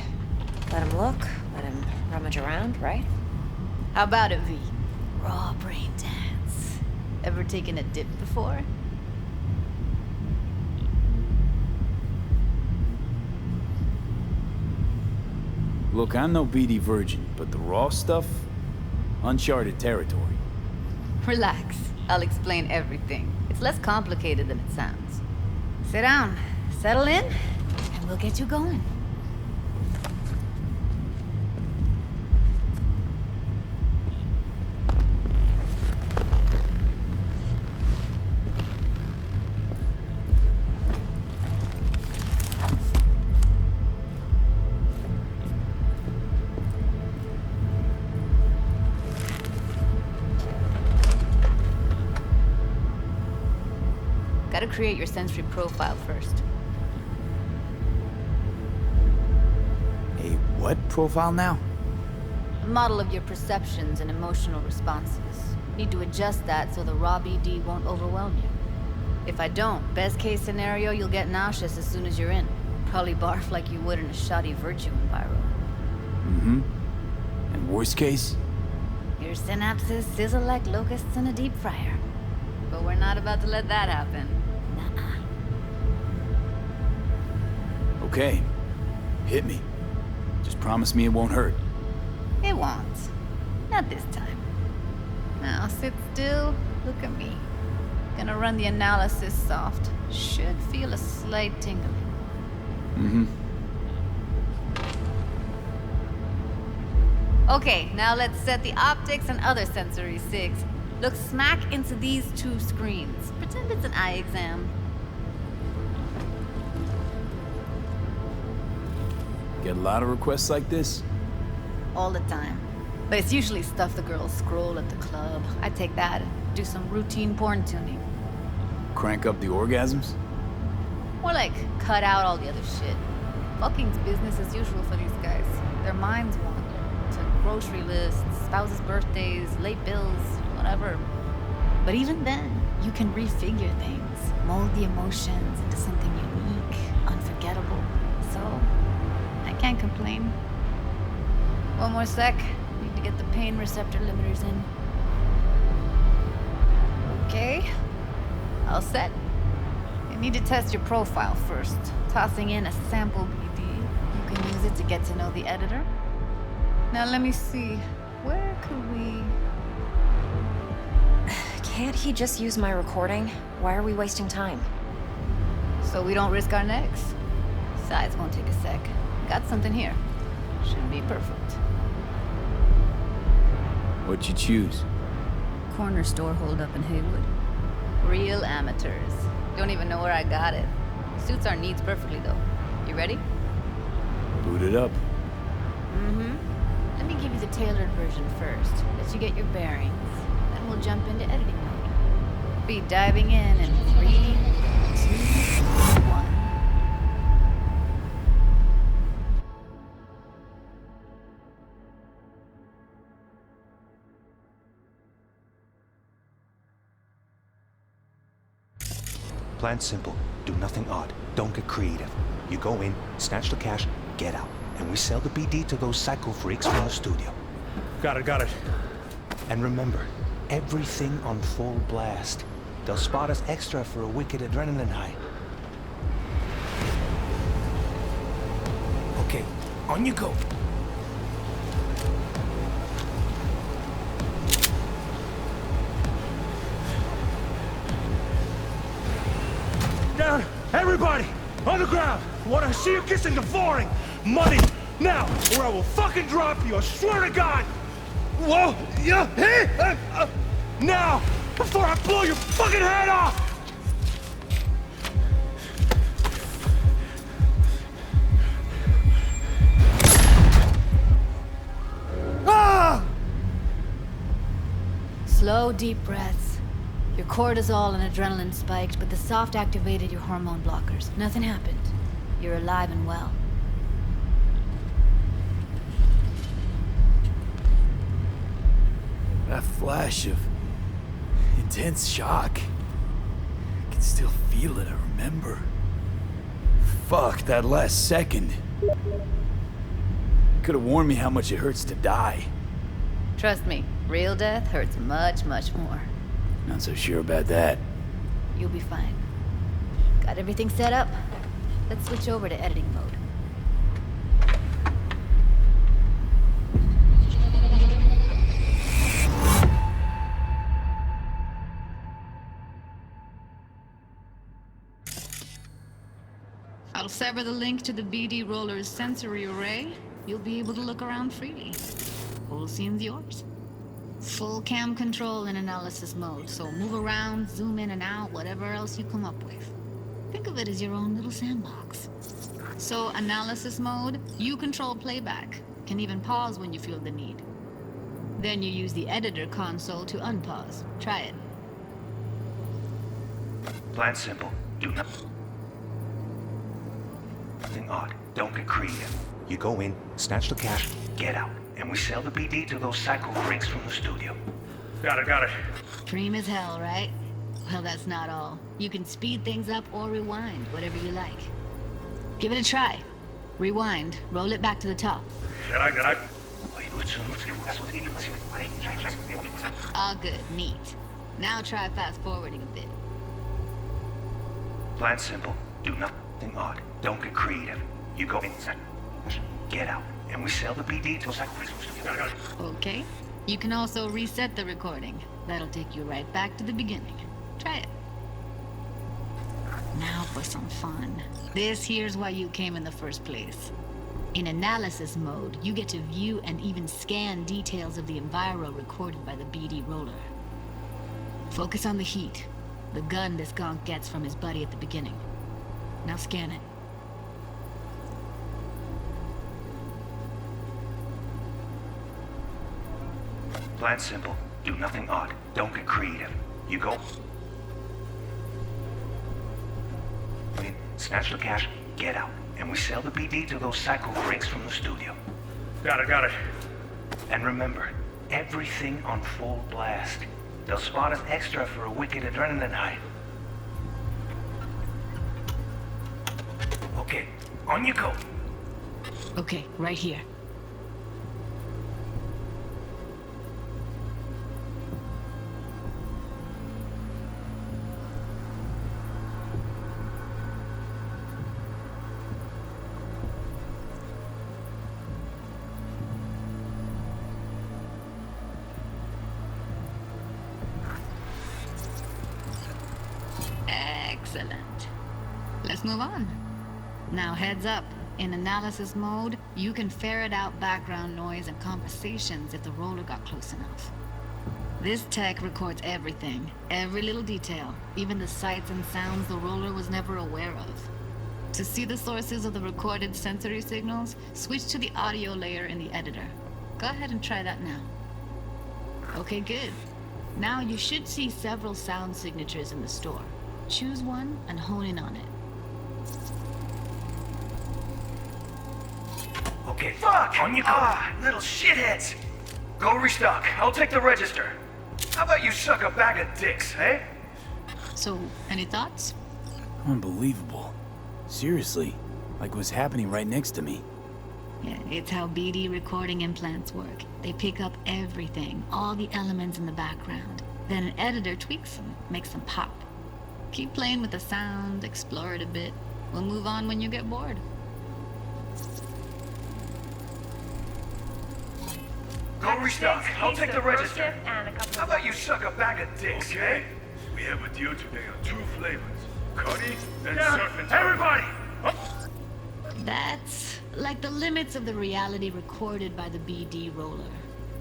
Let him look, let him rummage around, right? How about it, V? Raw brain dance. Ever taken a dip before? Look, I'm no BD virgin, but the raw stuff? Uncharted territory. Relax. I'll explain everything. It's less complicated than it sounds. Sit down, settle in, and we'll get you going. Gotta create your sensory profile first. A what profile now? A model of your perceptions and emotional responses. Need to adjust that so the raw BD won't overwhelm you. If I don't, best case scenario, you'll get nauseous as soon as you're in. Probably barf like you would in a shoddy Virtue enviro. Mm-hmm. And worst case? Your synapses sizzle like locusts in a deep fryer. But we're not about to let that happen. Okay. Hit me. Just promise me it won't hurt. It won't. Not this time. Now sit still, look at me. Gonna run the analysis soft. Should feel a slight tingling. Mm-hmm. Okay, now let's set the optics and other sensory sigs. Look smack into these two screens. Pretend it's an eye exam. Get a lot of requests like this? All the time. But it's usually stuff the girls scroll at the club. I take that and do some routine porn tuning. Crank up the orgasms? More like cut out all the other shit. Fucking's business as usual for these guys. Their minds wander to grocery lists, spouses' birthdays, late bills, whatever. But even then, you can refigure things, mold the emotions into something unique, unforgettable. So, I can't complain. One more sec. Need to get the pain receptor limiters in. Okay. All set. You need to test your profile first. Tossing in a sample BD. You can use it to get to know the editor. Now let me see. Where could we... Can't he just use my recording? Why are we wasting time? So we don't risk our necks. Besides, won't take a sec. Got something here. Should be perfect. What'd you choose? Corner store holdup in Haywood. Real amateurs. Don't even know where I got it. Suits our needs perfectly, though. You ready? Boot it up. Mm-hmm. Let me give you the tailored version first. Let you get your bearings. Then we'll jump into editing mode. Be diving in 3, 2, 1. Plan simple. Do nothing odd. Don't get creative. You go in, snatch the cash, get out. And we sell the BD to those psycho freaks from the studio. Got it. And remember, everything on full blast. They'll spot us extra for a wicked adrenaline high. Okay, on you go. Down! Everybody! On the ground! Want to see you kissing the flooring! Money! Now! Or I will fucking drop you! I swear to God! Whoa! Yeah! Hey! Now! Before I blow your fucking head off! Ah! Slow, deep breaths. Your cortisol and adrenaline spiked, but the soft activated your hormone blockers. Nothing happened. You're alive and well. That flash of intense shock. I can still feel it, I remember. Fuck, that last second. Could have warned me how much it hurts to die. Trust me, real death hurts much, much more. Not so sure about that. You'll be fine. Got everything set up? Let's switch over to editing mode. I'll sever the link to the BD Roller's sensory array. You'll be able to look around freely. Whole scene's yours. Full cam control in analysis mode, so move around, zoom in and out, whatever else you come up with. Think of it as your own little sandbox. So, analysis mode, you control playback. Can even pause when you feel the need. Then you use the editor console to unpause. Try it. Plan simple. Do nothing odd. Don't get creative. You go in, snatch the cash, get out. And we sell the BD to those psycho freaks from the studio. Got it. Dream as hell, right? Well, that's not all. You can speed things up or rewind, whatever you like. Give it a try. Rewind, roll it back to the top. All good, neat. Now try fast forwarding a bit. Plan simple. Do nothing odd. Don't get creative. You go in, get out. And we sell the BD to psycho freaks from the studio. Okay. You can also reset the recording. That'll take you right back to the beginning. Try it. Now for some fun. This here's why you came in the first place. In analysis mode, you get to view and even scan details of the enviro recorded by the BD Roller. Focus on the heat, the gun this gonk gets from his buddy at the beginning. Now scan it. Plan simple. Do nothing odd. Don't get creative. You go in, snatch the cash, get out. And we sell the BD to those psycho freaks from the studio. Got it. And remember, everything on full blast. They'll spot us extra for a wicked adrenaline high. Okay, on you go. Okay, right here. Excellent. Let's move on. Now heads up. In analysis mode, you can ferret out background noise and conversations if the roller got close enough. This tech records everything, every little detail, even the sights and sounds the roller was never aware of. To see the sources of the recorded sensory signals, switch to the audio layer in the editor. Go ahead and try that now. Okay, good. Now you should see several sound signatures in the store. Choose one and hone in on it. Okay, fuck! On you go! Ah, little shitheads! Go restock. I'll take the register. How about you suck a bag of dicks, eh? So, any thoughts? Unbelievable. Seriously, like what's happening right next to me. Yeah, it's how BD recording implants work. They pick up everything, all the elements in the background. Then an editor tweaks them, makes them pop. Keep playing with the sound, explore it a bit. We'll move on when you get bored. Go restock. I'll take the register. How about you suck a bag of dicks, okay? We have a deal today on 2 flavors. Cuddy and Now, Serpent. everybody! That's like the limits of the reality recorded by the BD roller.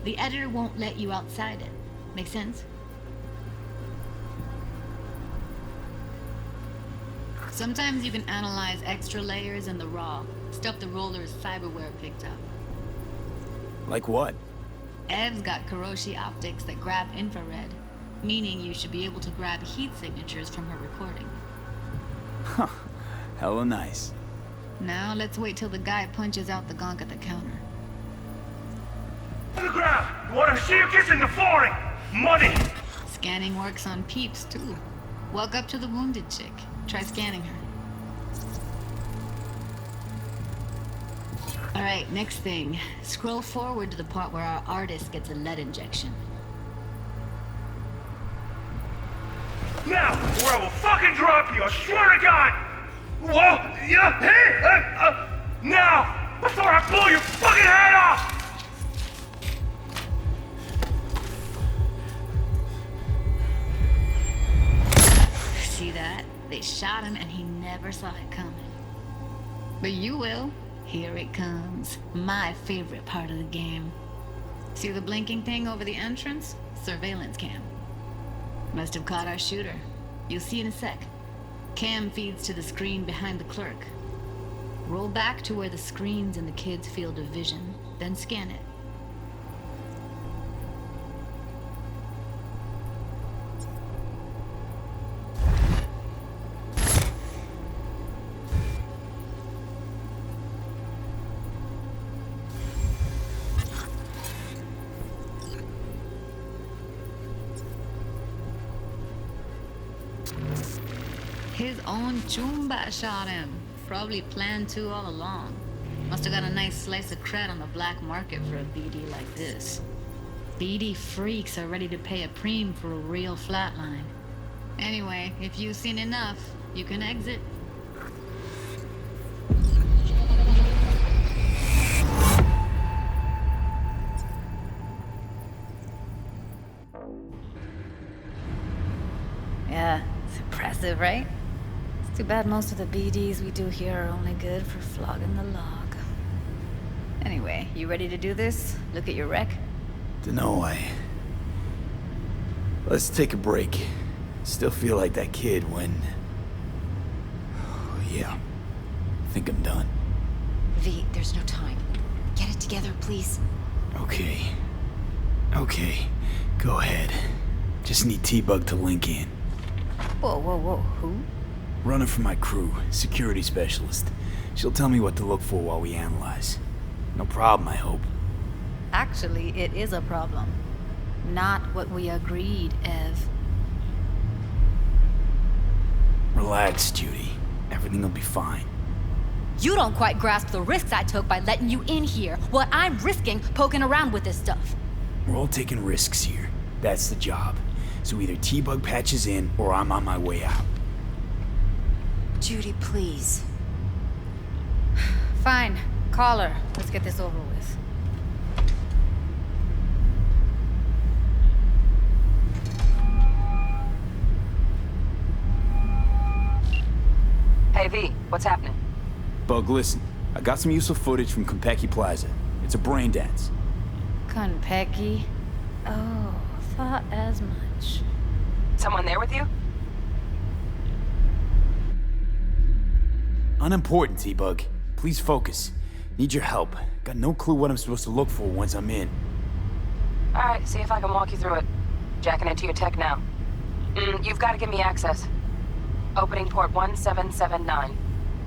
The editor won't let you outside it. Make sense? Sometimes you can analyze extra layers in the raw, stuff the roller's cyberware picked up. Like what? Ev's got Kiroshi optics that grab infrared, meaning you should be able to grab heat signatures from her recording. Huh. Hella nice. Now let's wait till the guy punches out the gonk at the counter. On the ground! You want to see you kissing the flooring? Money! Scanning works on peeps, too. Walk up to the wounded chick. Try scanning her. Alright, next thing. Scroll forward to the part where our artist gets a lead injection. Now, or I will fucking drop you, I swear to God! Whoa! Yeah! Hey! Now! Before I blow your fucking head off! See that? They shot him and he never saw it coming. But you will. Here it comes. My favorite part of the game. See the blinking thing over the entrance? Surveillance cam. Must have caught our shooter. You'll see in a sec. Cam feeds to the screen behind the clerk. Roll back to where the screen's in the kid's field of vision, then scan it. His own Chumba shot him. Probably planned to all along. Must have got a nice slice of cred on the black market for a BD like this. BD freaks are ready to pay a preem for a real flatline. Anyway, if you've seen enough, you can exit. Yeah, it's impressive, right? It's too bad most of the BDs we do here are only good for flogging the log. Anyway, you ready to do this? Look at your wreck? Dunno, Let's take a break. Still feel like that kid when... Yeah. I think I'm done. V, there's no time. Get it together, please. Okay. Okay. Go ahead. Just need T-Bug to link in. Whoa, whoa, whoa, who? Runner for my crew, security specialist. She'll tell me what to look for while we analyze. No problem, I hope. Actually, it is a problem. not what we agreed, Ev. Relax, Judy. Everything will be fine. You don't quite grasp the risks I took by letting you in here, what I'm risking poking around with this stuff. We're all taking risks here. That's the job. So either T-Bug patches in, or I'm on my way out. Judy, please. Fine. Call her. Let's get this over with. Hey, V, what's happening? Bug, listen. I got some useful footage from Konpeki Plaza. It's a brain dance. Konpeki? Oh, thought as much. Someone there with you? Unimportant, T-Bug. Please focus. Need your help. Got no clue what I'm supposed to look for once I'm in. Alright, see if I can walk you through it. Jacking into your tech now. You've got to give me access. Opening port 1779.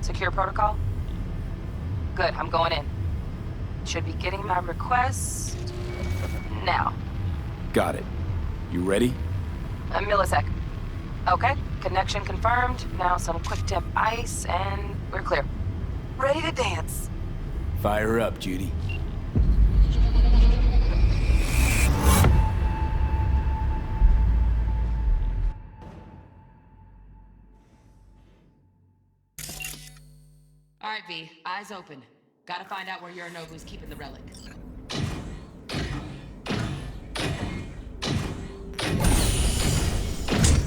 Secure protocol? Good, I'm going in. Should be getting my request now. Got it. You ready? A millisec. Okay, connection confirmed. Now some quick tip ice and we're clear. Ready to dance. Fire up, Judy. All right, V. Eyes open. Gotta find out where Yorinobu's keeping the relic.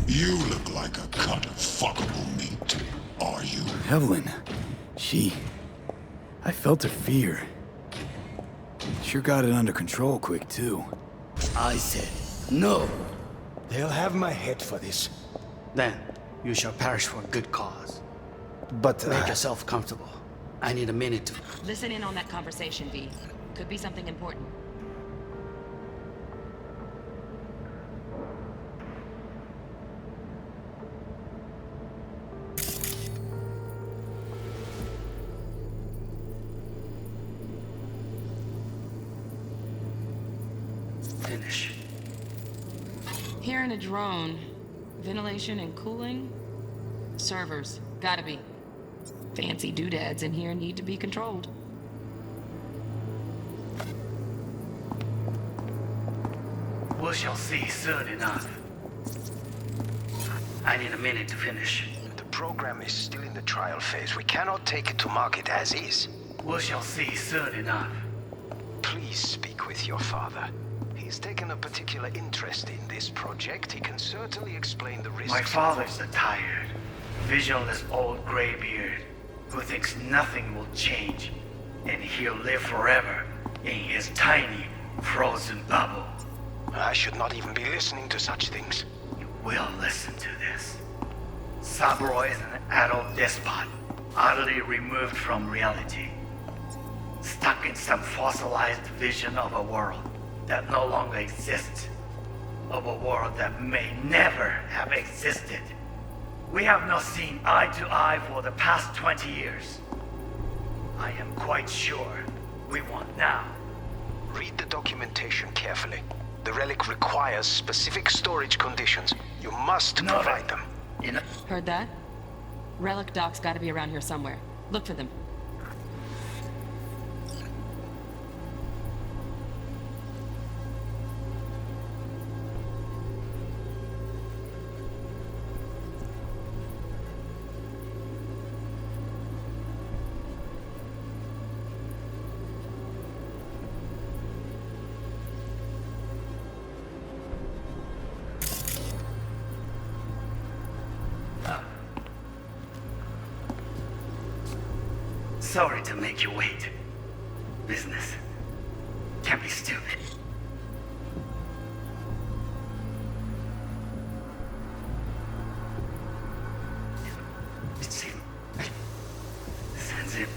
You look like a cut of fuckable meat. Are you? Evelyn. I felt her fear. Sure got it under control quick, too. I said, no. They'll have my head for this. Then, you shall perish for a good cause. But, make yourself comfortable. I need a minute to... Listen in on that conversation, V. Could be something important. Finish. Here in a drone. Ventilation and cooling? Servers. Gotta be. Fancy doodads in here need to be controlled. We shall see soon enough. I need a minute to finish. The program is still in the trial phase. We cannot take it to market as is. We shall see soon enough. Please speak with your father. He's taken a particular interest in this project. He can certainly explain the risks. My father's a tired, visionless old graybeard who thinks nothing will change, and he'll live forever in his tiny, frozen bubble. I should not even be listening to such things. You will listen to this. Saburo is an adult despot, utterly removed from reality. Stuck in some fossilized vision of a world that no longer exists. Of a world that may never have existed. We have not seen eye to eye for the past 20 years. I am quite sure we want now. Read the documentation carefully. The relic requires specific storage conditions. You must provide them. Heard that? Relic docs gotta be around here somewhere. Look for them. Sorry to make you wait. Business can be stupid. Sends it.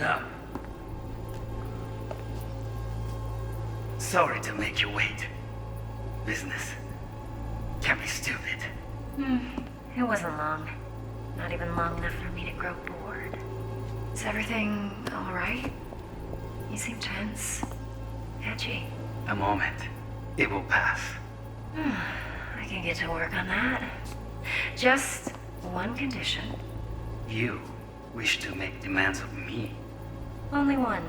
Enough. Sorry to make you wait. Business can be stupid. It wasn't long. Not even long enough for me to grow bored. Is everything alright? You seem tense. Edgy. A moment. It will pass. I can get to work on that. Just one condition. You wish to make demands of me. Only one.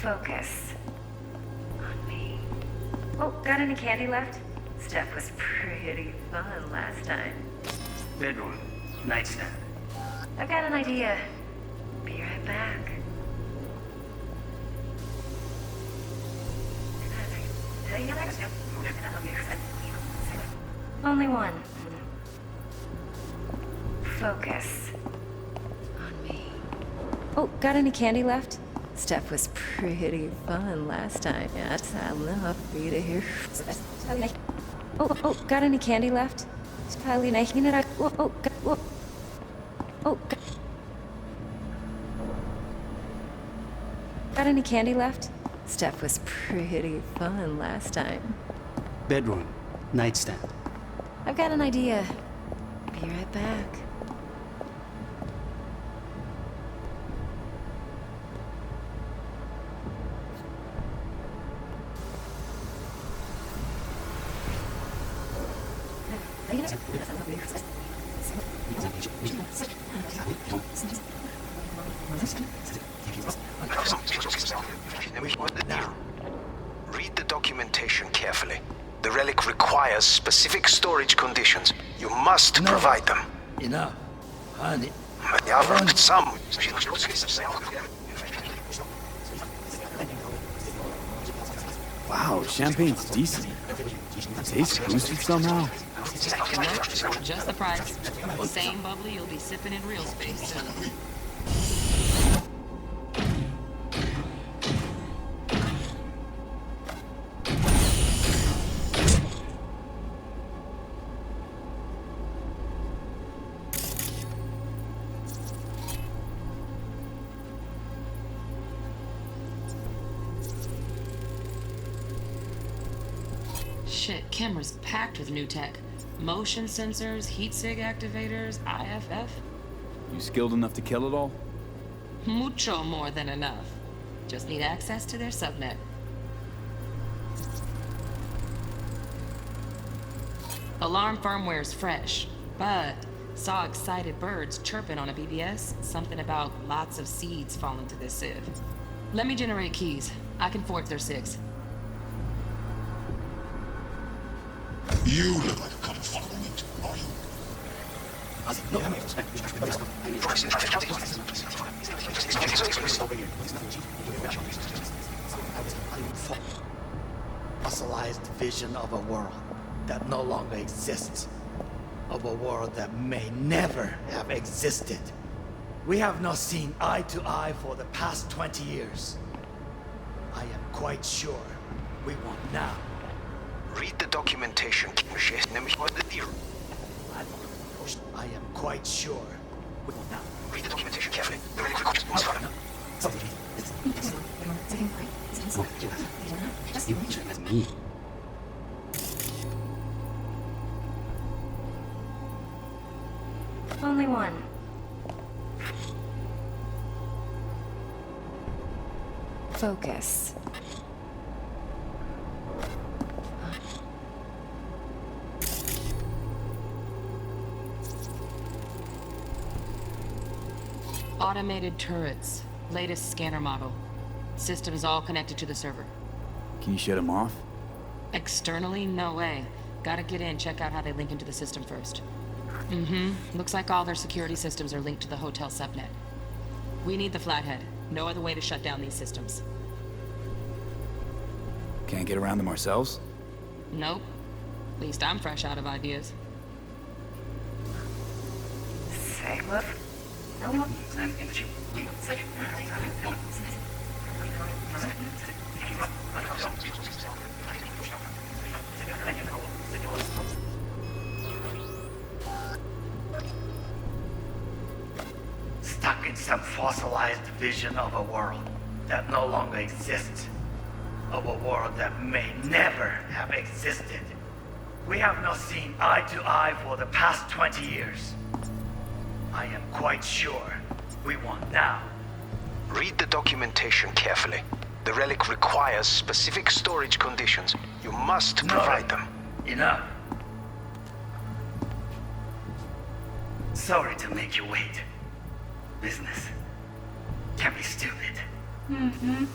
Focus on me. Oh, got any candy left? Stuff was pretty fun last time. Bedroom. Nightstand. I've got an idea. Be right back. Only one. Focus on me. Oh, got any candy left? Stuff was pretty fun last time. Yeah, that's enough for you to hear. Oh, got any candy left? Got any candy left? Stuff was pretty fun last time. Bedroom. Nightstand. I've got an idea. Be right back. Read the documentation carefully. The relic requires specific storage conditions. You must provide them. Enough. Honey. Some. Wow, champagne's decent. Tastes boosted somehow. Just the price. Same bubbly you'll be sipping in real space soon. Shit, camera's packed with new tech. Motion sensors, heat sig activators, IFF. You skilled enough to kill it all? Mucho more than enough. Just need access to their subnet. Alarm firmware's fresh, but saw excited birds chirping on a BBS. Something about lots of seeds falling to this sieve. Let me generate keys. I can forge their SIGs. You look like a cut of fucking meat, are you? Fossilized vision of a world that no longer exists. Of a world that may never have existed. We have not seen eye to eye for the past 20 years. I am quite sure we won't now. Read the documentation. I am quite sure we will now. Read the documentation carefully. The relic requires Only one. Focus. Automated turrets. Latest scanner model. System is all connected to the server. Can you shut them off? Externally, no way. Gotta get in, check out how they link into the system first. Looks like all their security systems are linked to the hotel subnet. We need the flathead. No other way to shut down these systems. Can't get around them ourselves? Nope. At least I'm fresh out of ideas. Say what? Stuck in some fossilized vision of a world that no longer exists. Of a world that may never have existed. We have not seen eye to eye for the past 20 years. I am quite sure we want now. Read the documentation carefully. The relic requires specific storage conditions. You must provide them. Enough. Sorry to make you wait. Business can be stupid. Mm-hmm.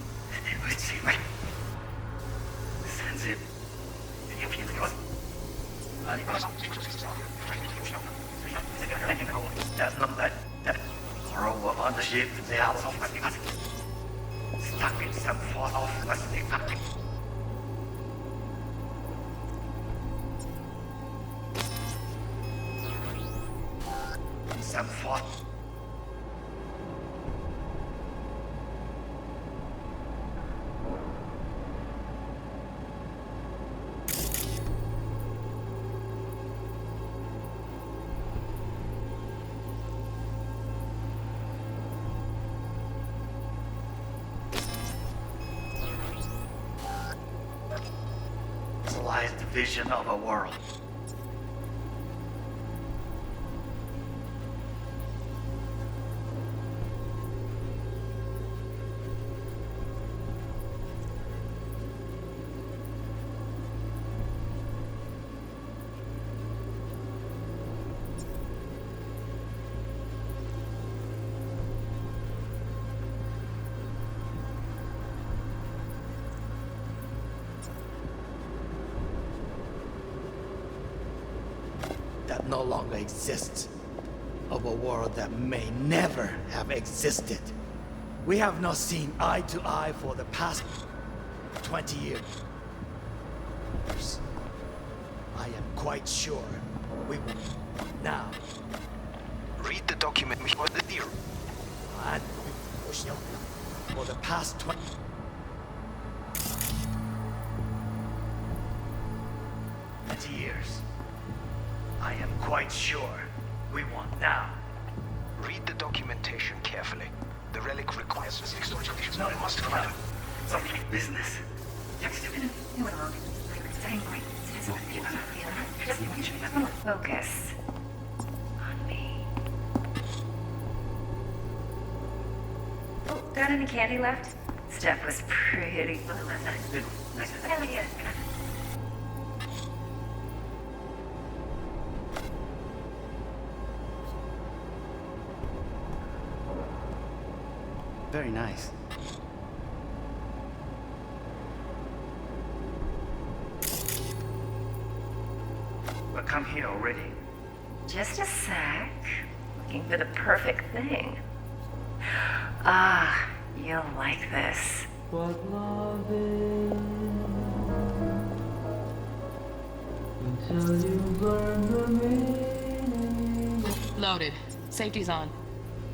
That row on the ship, they are stuck in some form of plastic. Some form. Vision of a world. That no longer exists. Of a world that may never have existed. We have not seen eye to eye for the past 20 years. I am quite sure we will now. Read the document for the deal. And for the past 20 years. I am quite sure we want now. Read the documentation carefully. The relic requires specific storage conditions. No, You must provide them. Something business. Focus on me. Oh, got any candy left? Stuff was pretty full. Very nice. But come here already. Just a sec. Looking for the perfect thing. Ah, you'll like this. What love is until you learn the meaning. Loaded. Safety's on.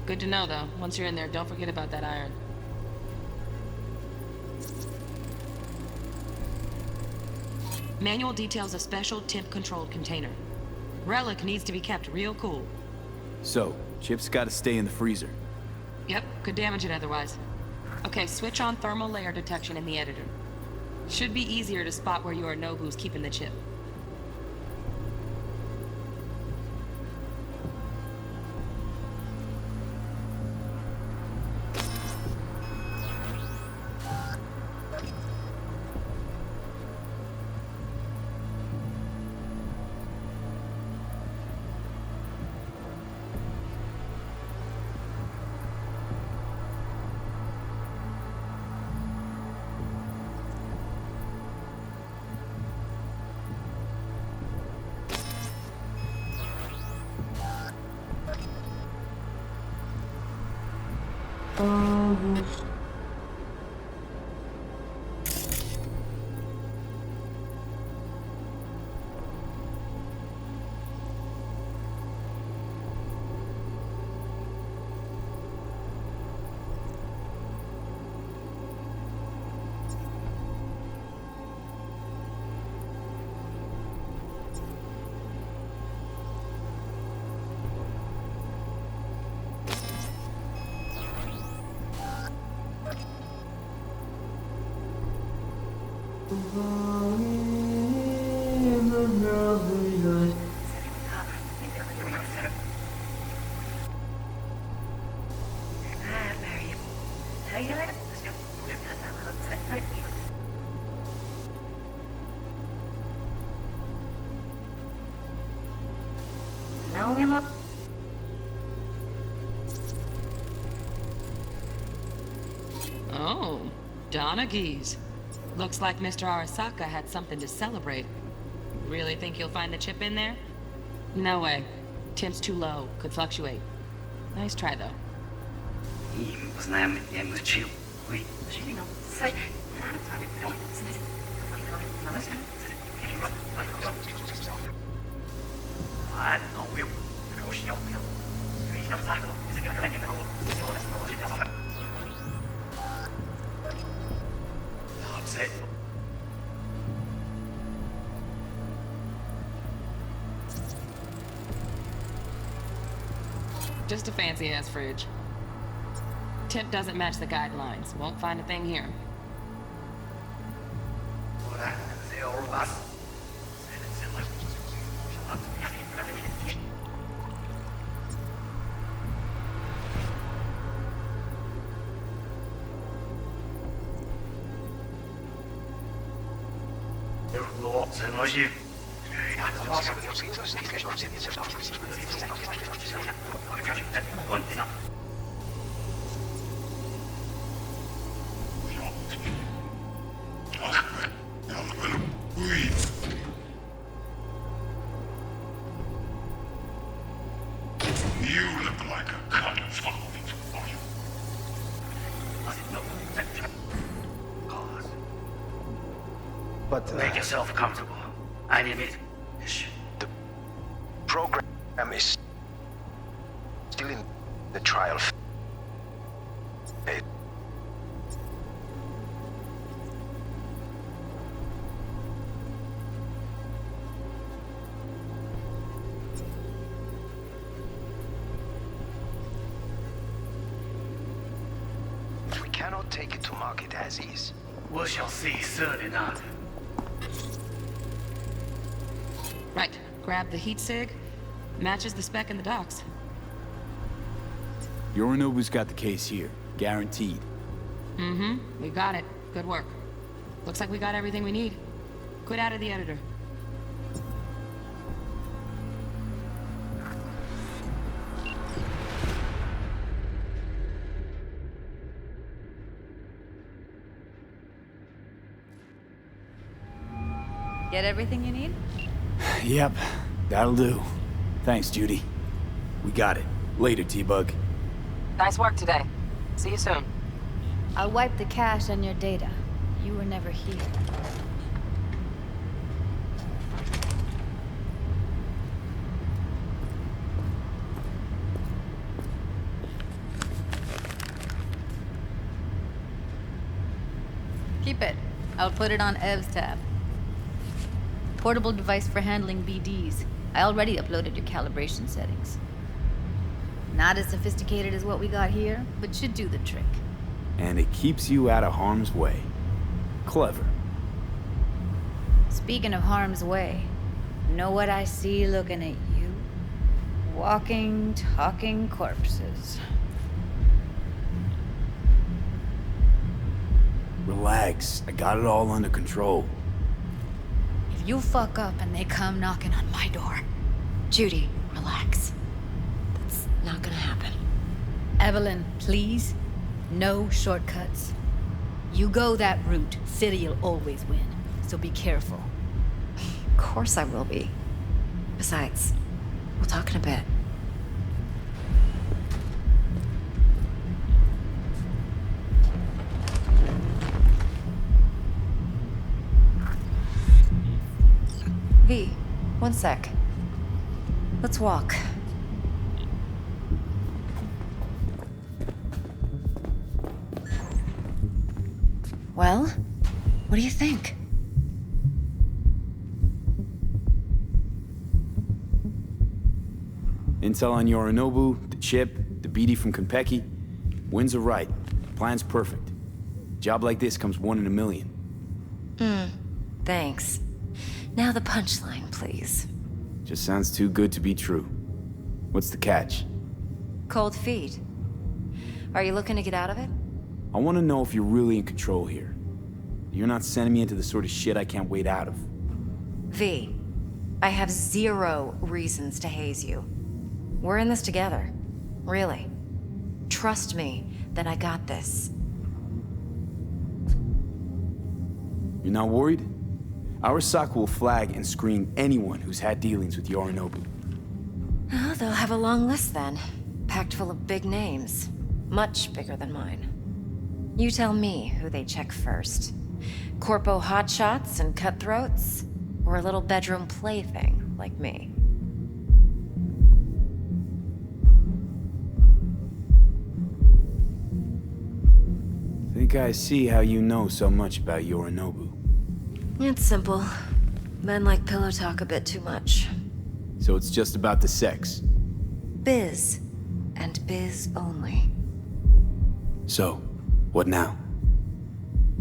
Good to know, though. Once you're in there, don't forget about that iron. Manual details a special temp-controlled container. Relic needs to be kept real cool. So, Chip's gotta stay in the freezer. Yep, could damage it otherwise. Okay, switch on thermal layer detection in the editor. Should be easier to spot where Yorinobu's keeping the chip. in the neighborhood. Oh, Donaghy's. Looks like Mr. Arasaka had something to celebrate. Really think you'll find the chip in there? No way. Temp's too low. Could fluctuate. Nice try, though. Just a fancy-ass fridge. Tip doesn't match the guidelines. Won't find a thing here. You look like a cut of fuck. But make yourself comfortable. I need it. The program is still in the trial phase. We cannot take it to market as is. We shall see soon enough. Right. Grab the heat sig. Matches the spec in the docs. Yorinobu's got the case here. Guaranteed. Mm-hmm. We got it. Good work. Looks like we got everything we need. Quit out of the editor. Get everything you need? Yep, that'll do. Thanks, Judy. We got it. Later, T-Bug. Nice work today. See you soon. I'll wipe the cache on your data. You were never here. Keep it. I'll put it on Ev's tab. Portable device for handling BDs. I already uploaded your calibration settings. Not as sophisticated as what we got here, but should do the trick. And it keeps you out of harm's way. Clever. Speaking of harm's way, know what I see looking at you? Walking, talking corpses. Relax. I got it all under control. If you fuck up and they come knocking on my door... Judy, relax. That's not gonna happen. Evelyn, please. No shortcuts. You go that route, City'll always win. So be careful. Of course I will be. Besides, we'll talk in a bit. V, one sec. Let's walk. Well, what do you think? Intel on Yorinobu, the chip, the BD from Konpeki. Winds are right. Plan's perfect. Job like this comes 1 in a million. Thanks. Now the punchline, please. Just sounds too good to be true. What's the catch? Cold feet. Are you looking to get out of it? I want to know if you're really in control here. You're not sending me into the sort of shit I can't wait out of. V, I have 0 reasons to haze you. We're in this together. Really. Trust me that I got this. You're not worried? Arasaka will flag and screen anyone who's had dealings with Yorinobu. Oh, they'll have a long list then. Packed full of big names. Much bigger than mine. You tell me who they check first. Corpo hotshots and cutthroats? Or a little bedroom plaything like me? Think I see how you know so much about Yorinobu. It's simple. Men like pillow talk a bit too much. So it's just about the sex. Biz. And biz only. So, what now?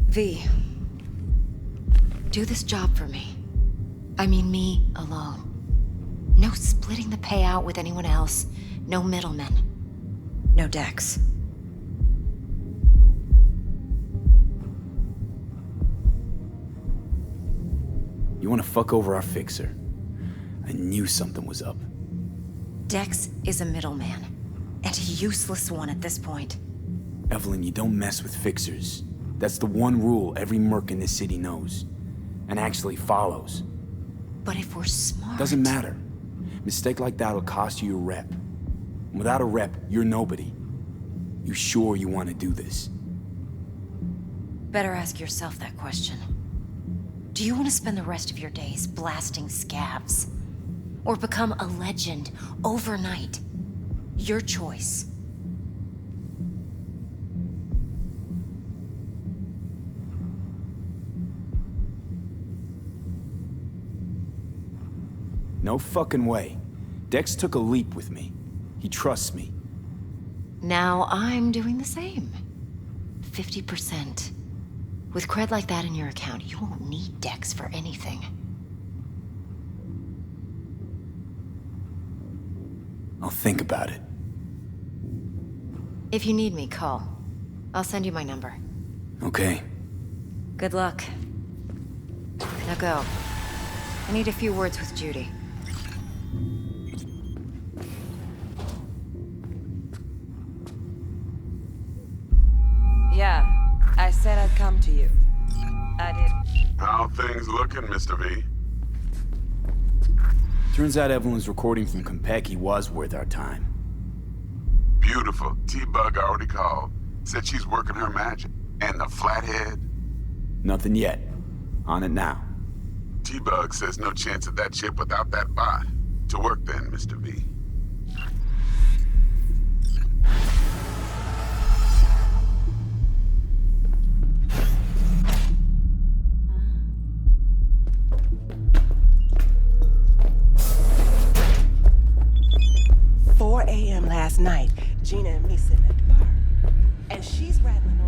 V. Do this job for me. I mean me alone. No splitting the payout with anyone else. No middlemen. No Dex. You want to fuck over our fixer? I knew something was up. Dex is a middleman. And a useless one at this point. Evelyn, you don't mess with fixers. That's the one rule every merc in this city knows. And actually follows. But if we're smart... Doesn't matter. Mistake like that'll cost you your rep. And without a rep, you're nobody. You sure you want to do this? Better ask yourself that question. Do you want to spend the rest of your days blasting scavs? Or become a legend overnight? Your choice. No fucking way. Dex took a leap with me. He trusts me. Now I'm doing the same. 50%. With cred like that in your account, you won't need Dex for anything. I'll think about it. If you need me, call. I'll send you my number. Okay. Good luck. Now go. I need a few words with Judy. Yeah, I said I'd come to you. I did. How things looking, Mr. V? Turns out Evelyn's recording from Konpeki was worth our time. Beautiful. T-Bug already called. Said she's working her magic. And the flathead? Nothing yet. On it now. T-Bug says no chance of that ship without that bot. To work then, Mr. V. Last night, Gina and me sitting at the bar, and she's rattling